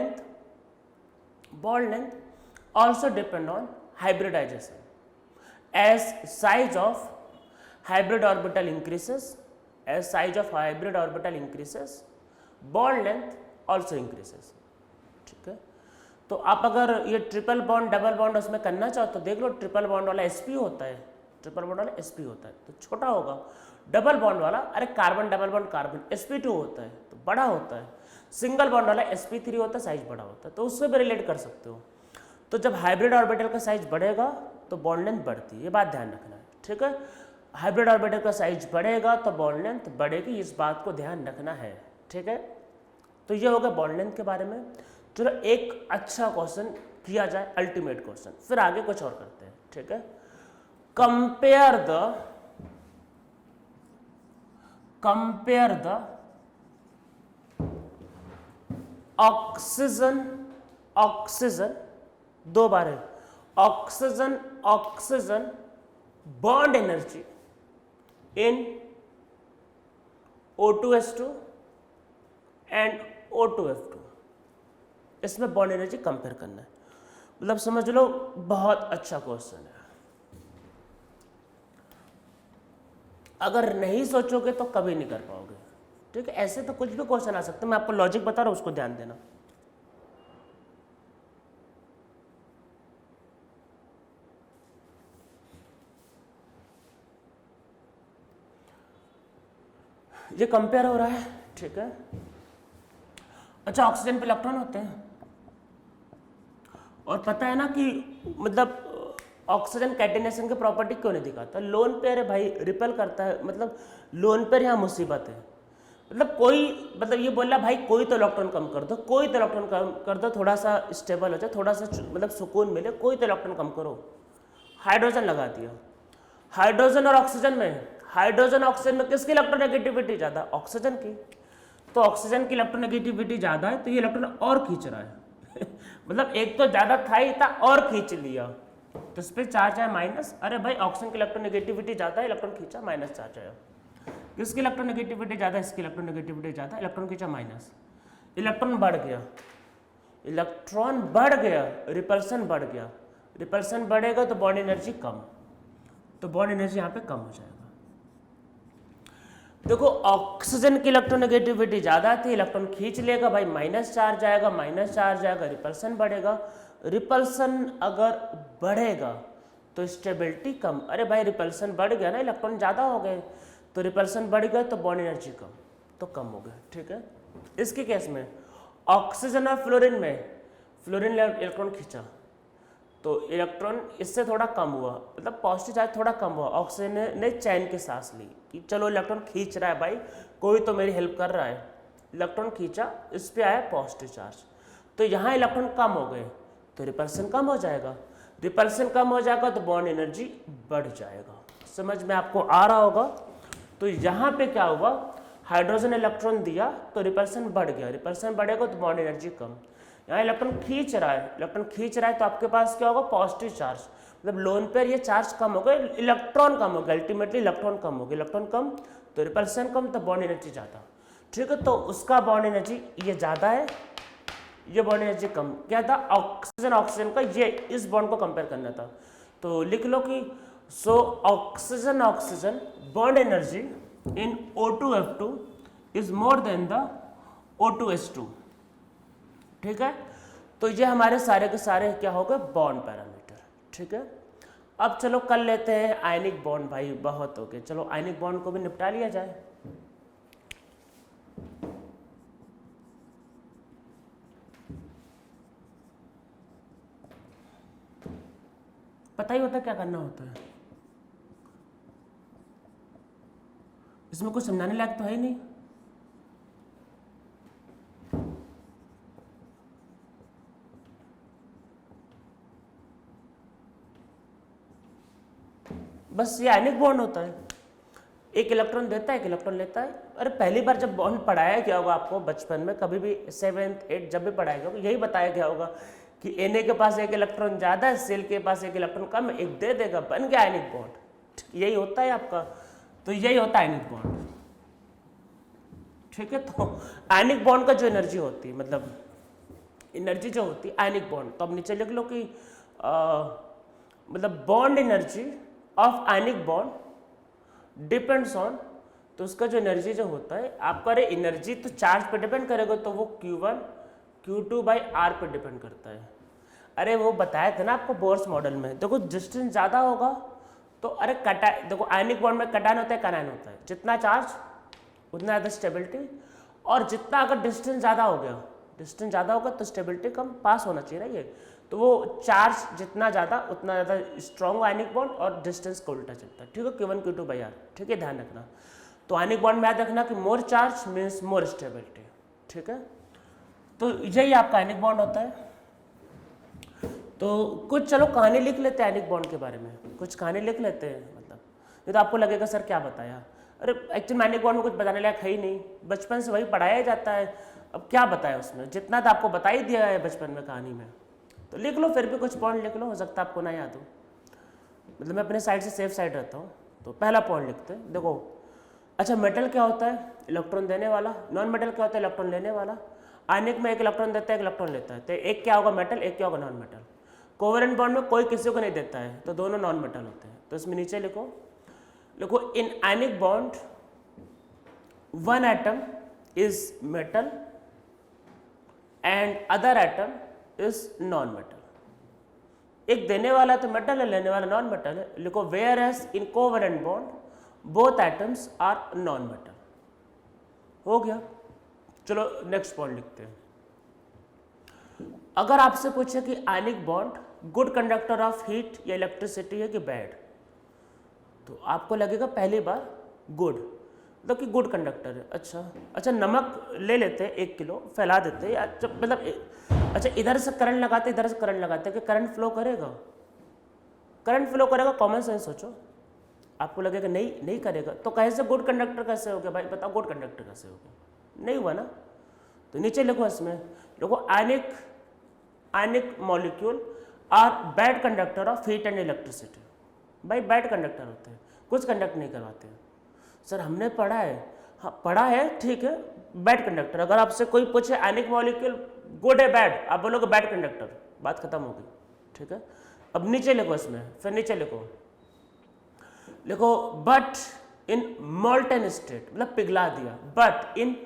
length also depend on hybridisation as size of hybrid orbital increases, bond length also increases, ठीक है। तो आप अगर ये ट्रिपल बॉन्ड डबल बॉन्ड उसमें करना चाहो तो देख लो, ट्रिपल बॉन्ड वाला sp होता है, तो छोटा होगा। डबल बॉन्ड वाला, अरे carbon double bond carbon sp2 होता है तो बड़ा होता है। सिंगल बॉन्ड वाला sp3 होता है, साइज बड़ा होता है, तो उससे भी रिलेट कर सकते हो। तो जब हाइब्रिड ऑर्बिटल का साइज बढ़ेगा तो बॉन्ड लेंथ बढ़ती है, ये बात ध्यान रखना है, ठीक है। हाइब्रिड ऑर्बिटल का साइज बढ़ेगा तो बॉन्ड लेंथ बढ़ेगी, इस बात को ध्यान रखना है, ठीक है। तो ये होगा बॉन्ड लेंथ के बारे में। चलो एक अच्छा क्वेश्चन किया जाए, अल्टीमेट क्वेश्चन, फिर आगे कुछ और करते हैं, ठीक है। कंपेयर द ऑक्सीजन, दो बार है, oxygen bond energy in O2S2 and O2F2, इसमें बॉन्ड एनर्जी कंपेयर करना है, मतलब समझ लो बहुत अच्छा क्वेश्चन है। अगर नहीं सोचोगे तो कभी नहीं कर पाओगे, ठीक है। ऐसे तो कुछ भी क्वेश्चन आ सकता है, मैं आपको लॉजिक बता रहा हूं, उसको ध्यान देना। ये कंपेयर हो रहा है, ठीक है। अच्छा, ऑक्सीजन पे इलेक्ट्रॉन होते हैं, और पता है ना कि मतलब ऑक्सीजन कैटेनेशन की प्रॉपर्टी क्यों नहीं दिखाता। लोन पेयर है भाई, रिपेल करता है, मतलब लोन पेयर यहाँ मुसीबत है। मतलब कोई, मतलब ये बोला भाई कोई तो इलेक्ट्रॉन कम कर दो, कोई तो इलेक्ट्रॉन कम कर दो, थोड़ा सा स्टेबल हो जाए, थोड़ा सा मतलब सुकून मिले, कोई तो इलेक्ट्रॉन कम करो। हाइड्रोजन लगा दिया, हाइड्रोजन और ऑक्सीजन में किसकी इलेक्ट्रोनेगेटिविटी ज़्यादा, ऑक्सीजन की। तो ऑक्सीजन की इलेक्ट्रोनेगेटिविटी ज़्यादा है, तो ये इलेक्ट्रॉन और खींच रहा है मतलब एक तो ज़्यादा था ही था और खींच लिया, तो इस पर चार्ज है माइनस। अरे भाई ऑक्सीजन की इलेक्ट्रोनेगेटिविटी ज़्यादा है, इलेक्ट्रॉन खींचा, माइनस चार्ज आया। किसकी इलेक्ट्रोनेगेटिविटी ज़्यादा, इसकी इलेक्ट्रोनेगेटिविटी ज़्यादा, इलेक्ट्रॉन खींचा, माइनस। इलेक्ट्रॉन बढ़ गया, रिपल्सन बढ़ गया, रिपल्सन बढ़ेगा तो बॉन्ड एनर्जी कम, तो बॉन्ड एनर्जी यहाँ पे कम हो जाएगा। देखो ऑक्सीजन की इलेक्ट्रोनेगेटिविटी ज़्यादा थी, इलेक्ट्रॉन खींच लेगा भाई, माइनस चार्ज आएगा, रिपल्सन बढ़ेगा। रिपल्सन अगर बढ़ेगा तो स्टेबिलिटी कम। अरे भाई रिपल्सन बढ़ गया ना, इलेक्ट्रॉन ज़्यादा हो गए, तो रिपल्सन बढ़ गया तो बॉन्ड एनर्जी कम, तो कम हो गया, ठीक है। इसके केस में ऑक्सीजन और फ्लोरीन में, फ्लोरीन ने इलेक्ट्रॉन खींचा तो इलेक्ट्रॉन इससे थोड़ा कम हुआ, मतलब पॉजिटिव चार्ज थोड़ा कम हुआ, ऑक्सीजन ने चैन की सांस ली कि चलो इलेक्ट्रॉन खींच रहा है भाई, कोई तो मेरी हेल्प कर रहा है, इलेक्ट्रॉन खींचा, इस पे आया पॉजिटिव चार्ज, तो यहाँ इलेक्ट्रॉन कम हो गए तो रिपल्सन कम हो जाएगा, रिपल्सन कम हो जाएगा तो बॉन्ड एनर्जी बढ़ जाएगा। समझ में आपको आ रहा होगा। तो यहाँ पे क्या हुआ, हाइड्रोजन इलेक्ट्रॉन दिया तो रिपल्सन बढ़ गया, रिपल्सन बढ़ेगा तो बॉन्ड एनर्जी कम। यहाँ इलेक्ट्रॉन खींच रहा है, इलेक्ट्रॉन खींच रहा है तो आपके पास क्या होगा, पॉजिटिव चार्ज, मतलब लोन पेयर ये चार्ज कम हो गया, इलेक्ट्रॉन कम हो गया, अल्टीमेटली इलेक्ट्रॉन कम हो गया, इलेक्ट्रॉन कम तो रिपल्सन कम तो बॉन्ड एनर्जी ज़्यादा। ठीक है, तो उसका बॉन्ड एनर्जी ये ज़्यादा है, ये बॉन्ड एनर्जी कम। क्या था, ऑक्सीजन ऑक्सीजन का, ये इस बॉन्ड को कंपेयर करना था, तो लिख लो कि so oxygen oxygen bond energy in O2F2 is more than the O2H2। ठीक है, तो ये हमारे सारे के सारे क्या हो गए, बॉन्ड पैरामीटर। ठीक है, अब चलो कर लेते हैं आयनिक बॉन्ड। भाई बहुत हो गए, चलो आयनिक बॉन्ड को भी निपटा लिया जाए। पता ही होता है क्या करना होता है, इसमें कुछ समझाने लायक तो है ही नहीं। बस ये आयनिक बॉन्ड होता है, एक इलेक्ट्रॉन देता है, एक इलेक्ट्रॉन लेता है। अरे पहली बार जब बॉन्ड पढ़ाया गया होगा आपको बचपन में, कभी भी 7th 8th जब भी पढ़ाया गया होगा, यही बताया गया होगा कि Na के पास एक इलेक्ट्रॉन ज्यादा है, Cl के पास एक इलेक्ट्रॉन कम है, एक दे देगा, बन गया आयनिक बॉन्ड। यही होता है आपका, तो यही होता है आयनिक बॉन्ड। ठीक है, तो आयनिक बॉन्ड का जो एनर्जी होती है, मतलब एनर्जी जो होती है आयनिक बॉन्ड, तो अब नीचे लिख लो कि मतलब bond energy of ionic bond depends on, तो उसका जो एनर्जी जो होता है आपका, अरे एनर्जी तो चार्ज पे डिपेंड करेगा, तो वो Q1 Q2 बाई R पे डिपेंड करता है। अरे वो बताया था ना आपको बोर्स मॉडल में, देखो डिस्टेंस ज़्यादा होगा तो अरे कटा, देखो आयनिक बॉन्ड में कटायन होता है कनायन होता है, जितना चार्ज उतना ज़्यादा स्टेबिलिटी, और जितना अगर डिस्टेंस ज़्यादा हो गया, डिस्टेंस ज़्यादा होगा तो स्टेबिलिटी कम, पास होना चाहिए ना ये, तो वो चार्ज जितना ज़्यादा उतना ज़्यादा स्ट्रॉन्ग आयनिक बॉन्ड, और डिस्टेंस को उल्टा चलता है। ठीक है, Q1 Q2 बाई R। ठीक है, ध्यान रखना। तो आयनिक बॉन्ड में याद रखना कि मोर चार्ज मीन्स मोर स्टेबिलिटी। ठीक है, तो यही आपका आयनिक बॉन्ड होता है। तो कुछ चलो कहानी लिख लेते हैं आयनिक बॉन्ड के बारे में, कुछ कहानी लिख लेते हैं। मतलब ये तो आपको लगेगा सर क्या बताया, अरे एक्चुअली आयनिक बॉन्ड में कुछ बताने लायक है ही नहीं, बचपन से वही पढ़ाया जाता है, अब क्या बताया उसमें, जितना तो आपको बता ही दिया है बचपन में कहानी में, तो लिख लो फिर भी कुछ पॉइंट लिख लो, हो सकता है आपको ना याद हो, मतलब मैं अपने साइड से सेफ साइड रहता हूँ। तो पहला पॉइंट लिखते हैं, देखो अच्छा मेटल क्या होता है, इलेक्ट्रॉन देने वाला, नॉन मेटल क्या होता है, इलेक्ट्रॉन लेने वाला। आयनिक में एक इलेक्ट्रॉन देता है, एक इलेक्ट्रॉन लेता है, तो एक क्या होगा मेटल, एक क्या होगा नॉन मेटल। कोवेलेंट बॉन्ड में कोई किसी को नहीं देता है, तो दोनों नॉन मेटल होते हैं। तो इसमें नीचे लिखो, लिखो in ionic bond one atom is metal and other atom is non metal. एक देने वाला तो मेटल है, लेने वाला नॉन मेटल है। लिखो whereas in covalent bond both atoms are non metal. हो गया, चलो नेक्स्ट पॉइंट लिखते हैं। अगर आपसे पूछे कि ionic bond good conductor of heat या इलेक्ट्रिसिटी है कि बैड, तो आपको लगेगा पहली बार गुड, मतलब कि गुड कंडक्टर है। अच्छा नमक ले लेते हैं 1 किलो, फैला देते हैं, मतलब अच्छा इधर से करंट लगाते, इधर से करंट लगाते हैं, कि करंट फ्लो करेगा, करंट फ्लो करेगा, कॉमन सेंस सोचो, आपको लगेगा नहीं करेगा, तो कैसे गुड कंडक्टर कैसे हो गया भाई, बताओ गुड कंडक्टर कैसे हो गया, नहीं हुआ ना। तो नीचे लिखो, इसमें लिखो ionic molecule are bad conductor of heat and electricity. भाई बैड कंडक्टर होते हैं, कुछ कंडक्ट नहीं करवाते हैं। सर हमने पढ़ा है, हाँ पढ़ा है, ठीक है, बैड कंडक्टर। अगर आपसे कोई पूछे आयनिक मॉलिक्यूल गुड है बैड, आप बोलोगे बैड कंडक्टर, बात खत्म होगी। ठीक है, अब नीचे लिखो, इसमें फिर नीचे लिखो बट इन मोल्टेन स्टेट, मतलब पिघला दिया, but in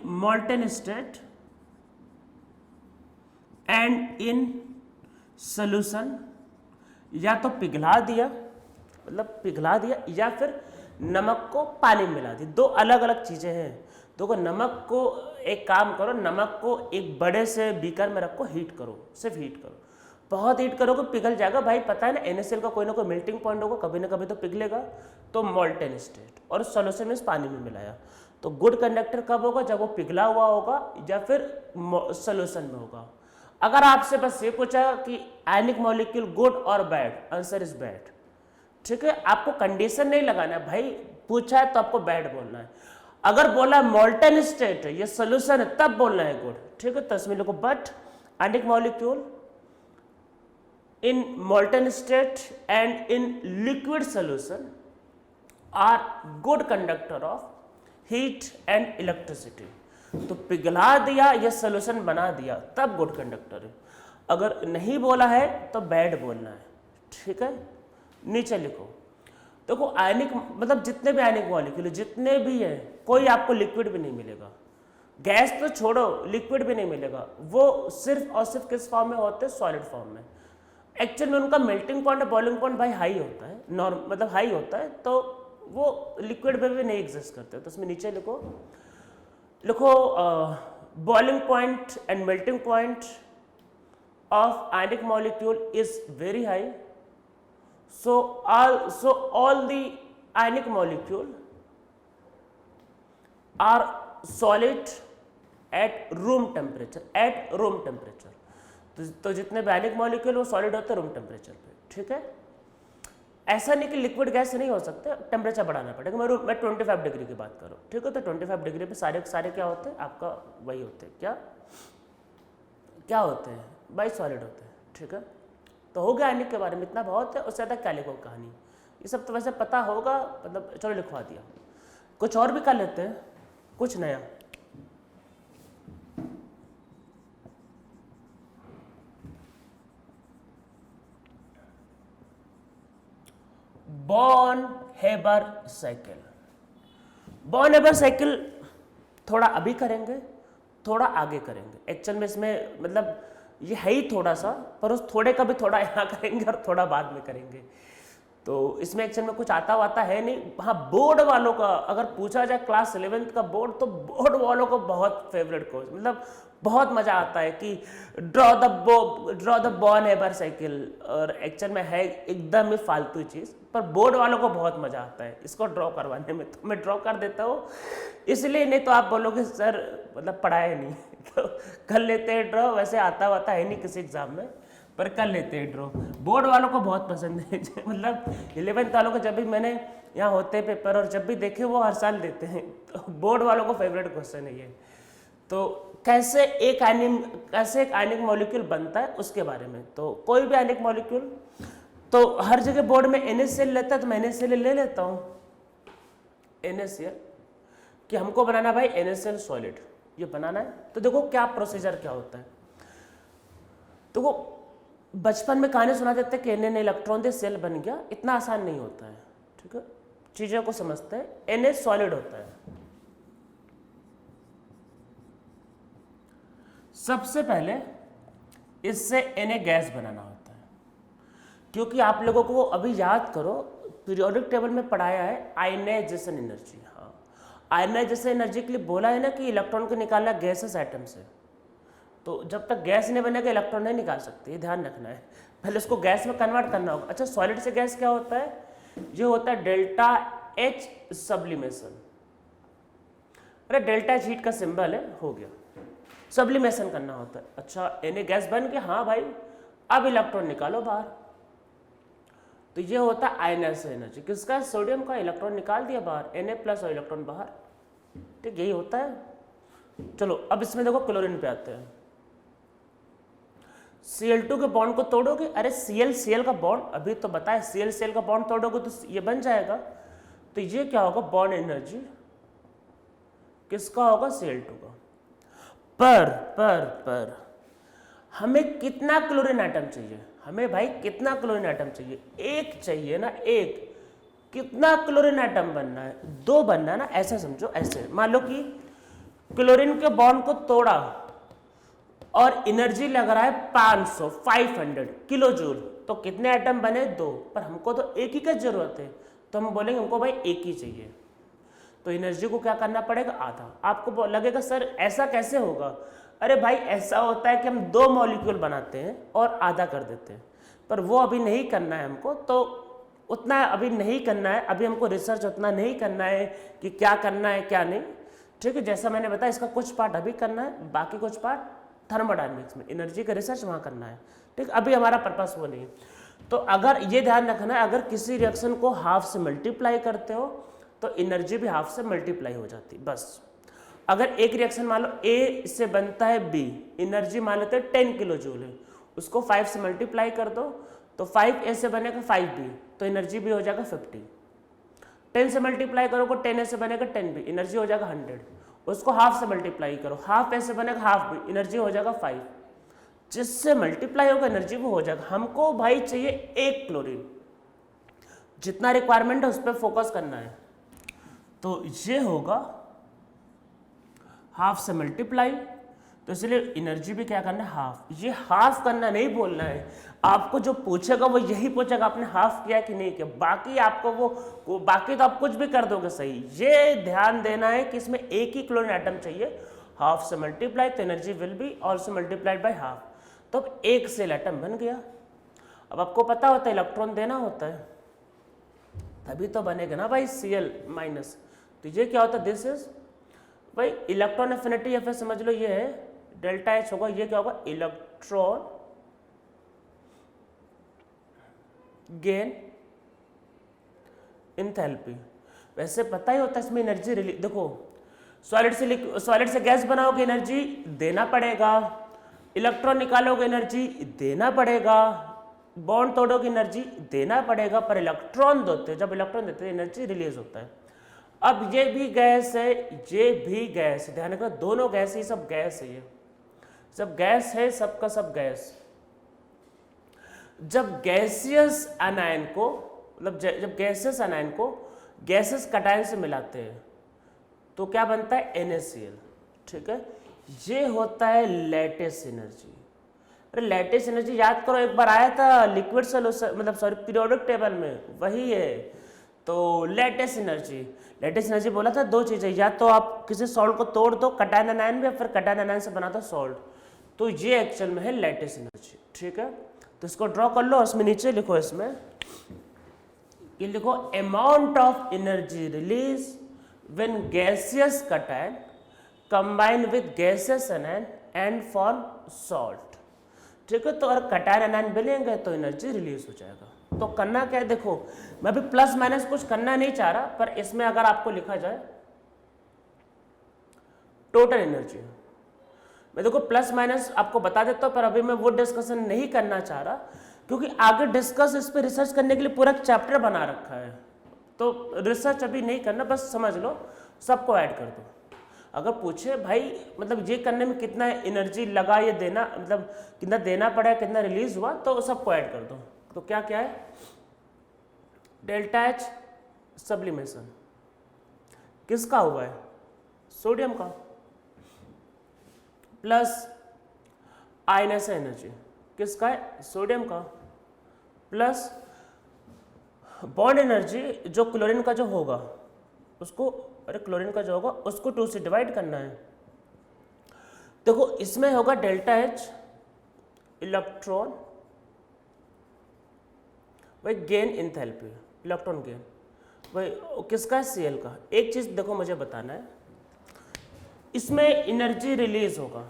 molten state and in solution, या तो पिघला दिया, मतलब पिघला दिया, या फिर नमक को पानी में मिला दी, दो अलग अलग चीजें हैं। देखो नमक को एक काम करो, नमक को एक बड़े से बीकर में रखो, हीट करो, सिर्फ हीट करो, बहुत हीट करोगे पिघल जाएगा भाई, पता है ना NaCl का कोई ना कोई मेल्टिंग पॉइंट होगा, कभी ना कभी तो पिघलेगा, तो मोल्टेन स्टेट। और सॉल्यूशन में पानी में मिलाया, तो गुड कंडक्टर कब होगा, जब वो पिघला हुआ होगा या फिर सॉल्यूशन में होगा। अगर आपसे बस ये पूछा कि आयनिक मॉलिक्यूल गुड और बैड, आंसर इज बैड, ठीक है। आपको कंडीशन नहीं लगाना है भाई, पूछा है तो आपको बैड बोलना है। अगर बोला मोल्टेन स्टेट है, ये सोल्यूशन है, तब बोलना है गुड, ठीक है। तो इसमें लिखो but ionic molecule in molten state and in liquid solution are good conductor of heat and electricity। तो पिघला दिया या सोल्यूशन बना दिया तब गुड कंडक्टर है, अगर नहीं बोला है तो बैड बोलना है, ठीक है। नीचे लिखो, देखो आयनिक मतलब जितने भी आयनिक मॉलिक्यूल जितने भी है, कोई आपको लिक्विड भी नहीं मिलेगा, गैस तो छोड़ो लिक्विड भी नहीं मिलेगा, वो सिर्फ और सिर्फ किस फॉर्म में होते हैं, सॉलिड फॉर्म में। एक्चुअल में उनका मेल्टिंग पॉइंट और बॉइलिंग पॉइंट भाई हाई होता है, नॉर्म मतलब हाई होता है, तो वो लिक्विड में भी नहीं एग्जिस्ट करते। तो उसमें नीचे लिखो boiling point and melting point of ionic molecule is very high, so all the ionic molecule are solid at room temperature। तो जितने भी आयनिक मॉलिक्यूल वो सॉलिड होते हैं रूम टेम्परेचर पे, ठीक है। ऐसा नहीं कि लिक्विड गैस नहीं हो सकते, टेम्परेचर बढ़ाना पड़ेगा। मैं 25 डिग्री की बात करूँ, ठीक है। तो 25 डिग्री पे सारे क्या होते हैं आपका, वही होते हैं, क्या होते हैं भाई, सॉलिड होते हैं, ठीक है। तो हो गया आयनिक के बारे में, इतना बहुत है, उससे ज़्यादा क्या लिखो कहानी, ये सब तो वैसे पता होगा, मतलब चलो लिखवा दिया। कुछ और भी कर लेते हैं, कुछ नया। Born Haber cycle. Born Haber cycle थोड़ा अभी करेंगे, थोड़ा आगे करेंगे। एक्चुअल में इसमें मतलब ये है ही थोड़ा सा, पर उस थोड़े का भी थोड़ा यहाँ करेंगे और थोड़ा बाद में करेंगे। तो इसमें एक्चुअल में कुछ आता है नहीं। हाँ, बोर्ड वालों का अगर पूछा जाए, क्लास 11th का बोर्ड, तो बोर्ड वालों को बहुत फेवरेट कोर्स, मतलब बहुत मजा आता है कि draw the Born Haber cycle, और एक्चुअल में है एकदम ही फालतू चीज़, पर बोर्ड वालों को बहुत मजा आता है इसको ड्रॉ करवाने में। तो मैं ड्रॉ कर देता हूँ इसलिए, नहीं तो आप बोलोगे सर मतलब पढ़ाए नहीं तो कर लेते हैं ड्रॉ, वैसे आता है नहीं किसी एग्जाम में, पर कर लेते हैं ड्रॉ। बोर्ड वालों को बहुत पसंद है मतलब 11th वालों को जब भी मैंने यहाँ होते पेपर और जब भी देखे वो हर साल देते हैं, तो बोर्ड वालों को फेवरेट क्वेश्चन है ये। तो कैसे एक आयनिक मॉलिक्यूल बनता है उसके बारे में। तो कोई भी आयनिक मॉलिक्यूल, तो हर जगह बोर्ड में NaCl लेता है, तो मैं NaCl ले लेता हूँ, NaCl कि हमको बनाना भाई NaCl सॉलिड, ये बनाना है। तो देखो क्या प्रोसीजर क्या होता है। तो वो बचपन में कहानी सुना देते कि Na ने इलेक्ट्रॉन दे सेल बन गया, इतना आसान नहीं होता है, ठीक है। चीज़ों को समझते हैं। Na सॉलिड होता है। सबसे पहले इससे Na गैस बनाना होता है, क्योंकि आप लोगों को अभी याद करो पीरियोडिक टेबल में पढ़ाया है आयनाइजेशन एनर्जी। हाँ, आयनाइजेशन एनर्जी के लिए बोला है ना कि इलेक्ट्रॉन को निकालना गैसेस एटम से। तो जब तक गैस नहीं बनेगा इलेक्ट्रॉन नहीं निकाल सकते, ये ध्यान रखना है। पहले उसको गैस में कन्वर्ट करना होगा। अच्छा, सॉलिड से गैस क्या होता है, ये होता है डेल्टा H सब्लिमेशन। अरे डेल्टा H हीट का सिंबल है, हो गया, सब्लिमेशन करना होता है। अच्छा, Na गैस बन गया, हाँ भाई, अब इलेक्ट्रॉन निकालो बाहर। तो ये होता है आयनाइजेशन एनर्जी, किसका, सोडियम का, इलेक्ट्रॉन निकाल दिया बाहर, Na प्लस और इलेक्ट्रॉन बाहर, ठीक, यही होता है। चलो अब इसमें देखो क्लोरीन पे आते हैं। Cl2 के बॉन्ड को तोड़ोगे, अरे Cl का बॉन्ड अभी तो बताए, Cl का बॉन्ड तोड़ोगे तो ये बन जाएगा। तो ये क्या होगा, बॉन्ड एनर्जी किसका होगा, Cl2 का। पर हमें कितना क्लोरीन एटम चाहिए, हमें भाई कितना क्लोरीन एटम चाहिए, एक चाहिए ना, एक। कितना क्लोरीन एटम बनना है, 2 बनना है ना, ऐसा समझो। ऐसे मान लो कि क्लोरीन के बॉन्ड को तोड़ा और एनर्जी लग रहा है 500 किलो जूल, तो कितने एटम बने, 2। पर हमको तो एक ही का जरूरत है, तो हम बोलेंगे हमको भाई एक ही चाहिए। तो एनर्जी को क्या करना पड़ेगा, आधा। आपको लगेगा सर ऐसा कैसे होगा, अरे भाई ऐसा होता है कि हम 2 मॉलिक्यूल बनाते हैं और आधा कर देते हैं, पर वो अभी नहीं करना है हमको, तो उतना अभी नहीं करना है, अभी हमको रिसर्च उतना नहीं करना है कि क्या करना है क्या नहीं, ठीक है। जैसा मैंने बताया इसका कुछ पार्ट अभी करना है, बाकी कुछ पार्ट थर्मोडायनेमिक्स में एनर्जी का रिसर्च वहाँ करना है, ठीक। अभी हमारा पर्पस वो नहीं है। तो अगर ये ध्यान रखना है, अगर किसी रिएक्शन को हाफ से मल्टीप्लाई करते हो तो एनर्जी भी हाफ से मल्टीप्लाई हो जाती, बस। अगर एक रिएक्शन मान लो ए से बनता है बी, एनर्जी मान लेते हैं 10 किलो जूल है, उसको 5 से मल्टीप्लाई कर दो तो 5A से बनेगा 5B, तो एनर्जी भी हो जाएगा 50। 10 से मल्टीप्लाई करोगे 10A से बनेगा 10B, एनर्जी हो जाएगा 100। उसको हाफ से मल्टीप्लाई करो, हाफ ए से बनेगा हाफ B, एनर्जी हो जाएगा 5। जिससे मल्टीप्लाई होगा एनर्जी वो हो जाएगा। हमको भाई चाहिए 1 क्लोरीन, जितना रिक्वायरमेंट है उस पर फोकस करना है, तो ये होगा हाफ से मल्टीप्लाई, तो इसलिए एनर्जी भी क्या करना है, हाफ। ये हाफ करना नहीं बोलना है, आपको जो पूछेगा वो यही पूछेगा आपने हाफ किया कि नहीं किया, बाकी आपको वो बाकी तो आप कुछ भी कर दोगे सही। ये ध्यान देना है कि इसमें एक ही क्लोरीन एटम चाहिए, हाफ से मल्टीप्लाई, तो energy will be also multiplied by half, तो अब एक सेल एटम बन गया। अब आपको पता होता है इलेक्ट्रॉन देना होता है, तभी तो बनेगा ना भाई Cl माइनस। तो ये क्या होता है, दिस इज भाई इलेक्ट्रॉन एफिनिटी, या फिर समझ लो ये है डेल्टा H होगा, ये क्या होगा, इलेक्ट्रॉन गेन एंथैल्पी। वैसे पता ही होता है इसमें एनर्जी रिलीज, देखो सॉलिड से गैस बनाओगे एनर्जी देना पड़ेगा, इलेक्ट्रॉन निकालोगे एनर्जी देना पड़ेगा, बॉन्ड तोड़ोगे एनर्जी देना पड़ेगा, पर इलेक्ट्रॉन देते, जब इलेक्ट्रॉन देते एनर्जी रिलीज होता है। अब ये भी गैस है, ये भी गैस है, ध्यान रखना दोनों गैस, ये सब गैस है, ये सब गैस है, सबका सब गैस। जब गैसियस एनायन को, मतलब जब गैसियस एनायन को गैसेस कटायन से मिलाते हैं तो क्या बनता है, NaCl, ठीक है। ये होता है लैटिस एनर्जी। अरे लैटिस एनर्जी याद करो, एक बार आया था लिक्विड सोल्यूशन, मतलब सॉरी पीरियोडिक टेबल में, वही है। तो लैटिस एनर्जी बोला था 2 चीजें, या तो आप किसी सॉल्ट को तोड़ दो कटायन एनायन में, या फिर कटायन एनायन से बना दो सॉल्ट, तो ये एक्चुअल में है लैटिस एनर्जी, ठीक है। तो इसको ड्रॉ कर लो, उसमें नीचे लिखो, इसमें ये लिखो amount of energy release when gaseous cation combine with gaseous anion and form salt, ठीक है। तो अगर कटायन एनायन मिलेंगे तो एनर्जी रिलीज हो जाएगा। तो करना क्या है, देखो मैं अभी प्लस माइनस कुछ करना नहीं चाह रहा, पर इसमें अगर आपको लिखा जाए टोटल एनर्जी, मैं देखो प्लस माइनस आपको बता देता हूं, पर अभी मैं वो डिस्कशन नहीं करना चाह रहा, क्योंकि आगे डिस्कस इस पर रिसर्च करने के लिए पूरा चैप्टर बना रखा है, तो रिसर्च अभी नहीं करना, बस समझ लो, सबको ऐड कर दो। अगर पूछे भाई मतलब ये करने में कितना एनर्जी लगा, ये देना मतलब कितना देना पड़ा, कितना रिलीज हुआ, तो सबको ऐड कर दो। तो क्या क्या है, डेल्टा H सब्लिमेशन किसका हुआ है, सोडियम का, प्लस आयनाइजेशन एनर्जी किसका है, सोडियम का, प्लस बॉन्ड एनर्जी जो क्लोरीन का जो होगा उसको, अरे क्लोरीन का जो होगा उसको 2 से डिवाइड करना है। देखो इसमें होगा डेल्टा H इलेक्ट्रॉन भाई गेन एंथैल्पी, इलेक्ट्रॉन गेन भाई किसका है, Cl का। एक चीज देखो मुझे बताना है, इसमें एनर्जी रिलीज होगा,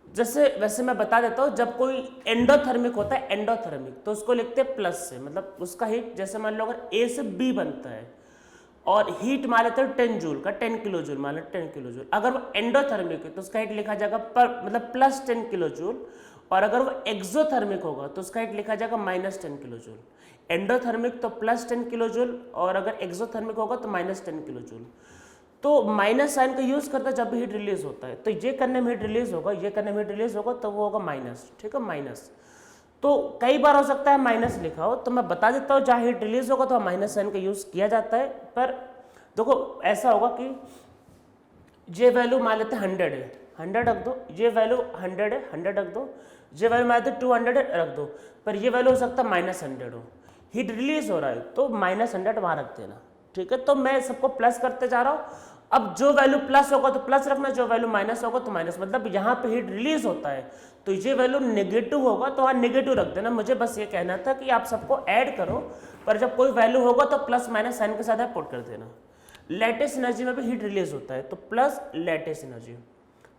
जैसे वैसे मैं बता देता हूँ, जब कोई एंडोथर्मिक होता है, एंडोथर्मिक तो उसको लिखते हैं प्लस से, मतलब उसका हीट, जैसे मान लो अगर A से B बनता है और हीट मान लेते हैं 10 जूल का, 10 किलो जूल मान लेते 10 किलो जूल, अगर वो एंडोथर्मिक है तो उसका हीट लिखा जाएगा पर मतलब प्लस 10 किलो जूल, और अगर वो एक्सोथर्मिक होगा तो उसका हीट लिखा जाएगा माइनस 10 किलो जूल। एंडोथर्मिक तो प्लस 10 किलो जूल, और अगर एक्सोथर्मिक होगा तो माइनस 10 किलो जूल। तो माइनस साइन का यूज करता है जब भी हीट रिलीज होता है, तो ये करने में हीट रिलीज होगा, ये करने में हीट रिलीज होगा, तो वो होगा माइनस, ठीक है, माइनस। तो कई बार हो सकता है माइनस लिखा हो, तो मैं बता देता हूँ जहाँ हीट रिलीज होगा तो माइनस साइन का यूज किया जाता है। पर देखो ऐसा होगा कि ये वैल्यू मान लेते हैं 100 है, 100 रख दो, ये वैल्यू 100 है, 100 रख दो, ये वैल्यू मान लेते 200 है, रख दो, पर ये वैल्यू हो सकता है -100 हो, हीट रिलीज हो रहा है तो -100 वहाँ रख देना, ठीक है, तो मैं सबको प्लस करते जा रहा हूँ। अब जो वैल्यू प्लस होगा तो प्लस रखना, जो वैल्यू माइनस होगा तो माइनस, मतलब यहाँ पे हीट रिलीज होता है तो ये वैल्यू नेगेटिव होगा तो वहाँ नेगेटिव रख देना। मुझे बस ये कहना था कि आप सबको ऐड करो, पर जब कोई वैल्यू होगा तो प्लस माइनस साइन के साथ आप पुट कर देना। लेटेस्ट एनर्जी में भी हीट रिलीज होता है तो plus latest energy,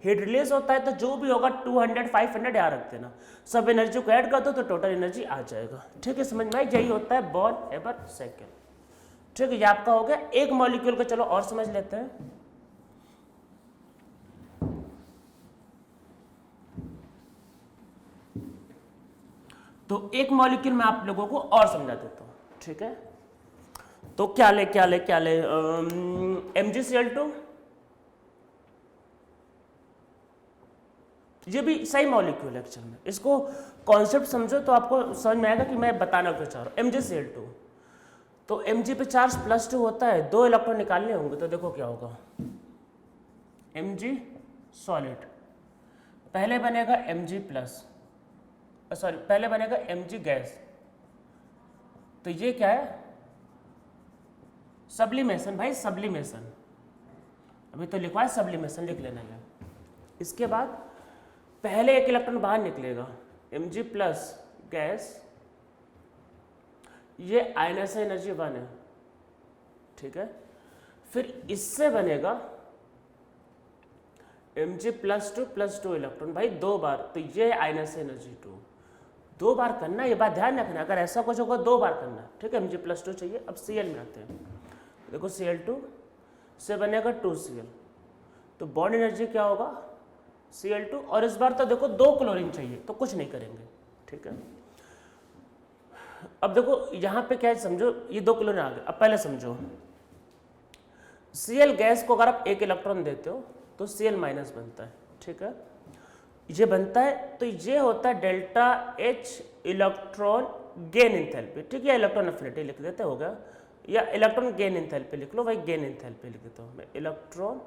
heat release होता है तो जो भी होगा 200 500 यहाँ रख देना, सब एनर्जी को ऐड कर दो तो टोटल एनर्जी आ जाएगा। ठीक है, समझ में आई? यही होता है बॉर्न-हेबर-साइकिल। ठीक है, ये आपका हो गया एक मॉलिक्यूल का। चलो और समझ लेते हैं। तो एक मॉलिक्यूल मैं आप लोगों को और समझा देता हूं। ठीक है, तो क्या ले MgCl2, ये भी सही मॉलिक्यूल है एक्चुअल में। इसको कॉन्सेप्ट समझो तो आपको समझ में आएगा कि मैं बताना क्या चाह रहा हूं। MgCl2, तो Mg पे चार्ज +2 होता है, 2 इलेक्ट्रॉन निकालने होंगे तो देखो क्या होगा। Mg सॉलिड, पहले बनेगा Mg प्लस, सॉरी पहले बनेगा Mg गैस, तो ये क्या है? सब्लिमेशन भाई, सब्लिमेशन। अभी तो लिखवा है सब्लिमेशन, लिख लेना है। इसके बाद पहले एक इलेक्ट्रॉन बाहर निकलेगा Mg प्लस गैस, ये आयनस एनर्जी 1 है। ठीक है, फिर इससे बनेगा Mg +2 इलेक्ट्रॉन भाई 2 बार, तो ये आयनस एनर्जी 2, 2 बार करना, ये बात ध्यान रखना। अगर ऐसा कुछ होगा 2 बार करना। ठीक है, Mg +2 चाहिए। अब Cl में आते हैं, देखो Cl2 से बनेगा 2Cl, तो बॉन्ड एनर्जी क्या होगा? Cl2, और इस बार तो देखो 2 क्लोरीन चाहिए तो कुछ नहीं करेंगे। ठीक है, अब देखो यहाँ पे क्या है समझो, ये 2 क्लोरीन आ गए। अब पहले समझो, Cl गैस को अगर आप 1 इलेक्ट्रॉन देते हो तो Cl माइनस बनता है। ठीक है, ये बनता है तो ये होता है delta H electron gain enthalpy. ठीक है, इलेक्ट्रॉन एफिनिटी लिख देते होगा, या इलेक्ट्रॉन गेन एंथैल्पी लिख लो, वही गेन एंथैल्पी लिख देता हूँ मैं, इलेक्ट्रॉन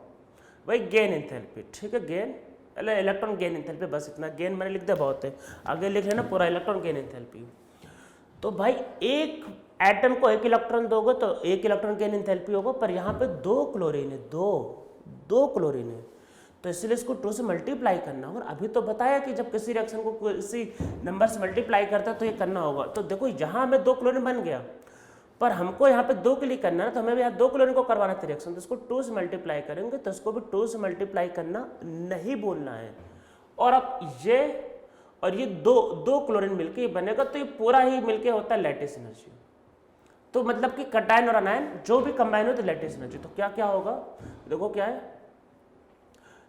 वही गेन एंथैल्पी। ठीक है, गेन इलेक्ट्रॉन गेन एंथैल्पी, बस इतना, गेन मैंने लिख दिया बहुत है, आगे लिख लेना पूरा इलेक्ट्रॉन गेन एंथैल्पी। तो भाई एक एटम को 1 इलेक्ट्रॉन दोगे तो 1 इलेक्ट्रॉन गेन एंथैल्पी होगा, पर यहाँ पे 2 क्लोरीन है, 2 क्लोरीन है, तो इसलिए इसको 2 से मल्टीप्लाई करना होगा। अभी तो बताया कि जब किसी रिएक्शन को किसी नंबर से मल्टीप्लाई करता है तो ये करना होगा। तो देखो यहाँ हमें 2 क्लोरीन बन गया, पर हमको यहाँ पे 2 के लिए करना है, तो हमें यहाँ 2 क्लोरीन को करवाना था रिएक्शन, तो इसको 2 से मल्टीप्लाई करेंगे, तो इसको भी 2 से मल्टीप्लाई करना नहीं बोलना है। और अब ये और ये दो क्लोरीन मिलके ये बनेगा, तो ये पूरा ही मिलके होता है लैटिस एनर्जी। तो मतलब कि कटायन और अनायन जो भी कंबाइन हो तो लैटिस एनर्जी। तो क्या क्या होगा, देखो क्या है,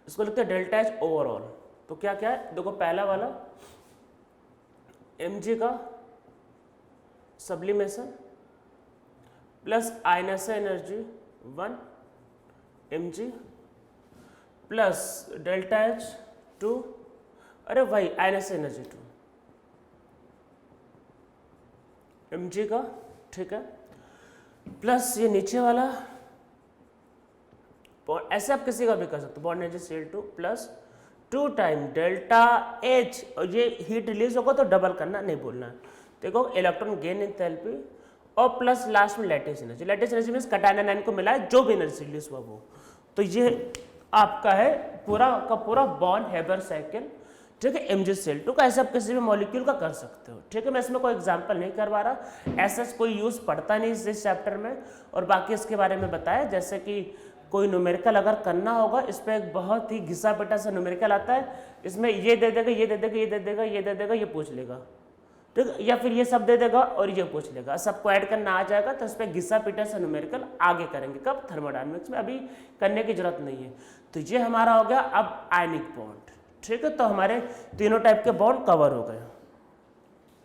इसको लिखते हैं डेल्टा H ओवरऑल। तो क्या क्या है, देखो पहला वाला Mg का सब्लिमेशन प्लस आयनस energy 1 Mg plus delta H 2, अरे भाई आयनस एनर्जी 2 Mg का। ठीक है, प्लस ये नीचे वाला, ऐसे आप किसी का भी कर सकते हो, bond energy Cl2 plus 2 time delta H, और ये हीट रिलीज होगा तो डबल करना नहीं बोलना है। देखो इलेक्ट्रॉन गेन एंथैल्पी और प्लस लास्ट में lattice energy. Lattice energy means cation ion को मिला है जो भी एनर्जी रिलीज हुआ वो। तो ये आपका है पूरा का पूरा बॉर्न-हेबर-साइकिल। ठीक है, MgCl2 का ऐसे आप किसी भी मॉलिक्यूल का कर सकते हो। ठीक है, मैं इसमें कोई एग्जांपल नहीं करवा रहा, ऐसा कोई यूज पड़ता नहीं इस चैप्टर में। और बाकी इसके बारे में बताया, जैसे कि कोई न्यूमेरिकल अगर करना होगा, इस पर एक बहुत ही घिसा पिटा सा न्यूमेरिकल आता है, इसमें ये दे देगा, ये दे देगा, ये दे देगा, ये दे देगा, ये पूछ लेगा। ठीक है, या फिर ये सब दे देगा और ये पूछ लेगा, सबको ऐड करना आ जाएगा, तो इस पर घिसा पिटा सा न्यूमेरिकल आगे करेंगे, कब? थर्मोडायनामिक्स में, अभी करने की जरूरत नहीं है। तो ये हमारा हो गया अब आयनिक बॉन्ड। ठीक है, तो हमारे तीनों टाइप के बॉन्ड कवर हो गए।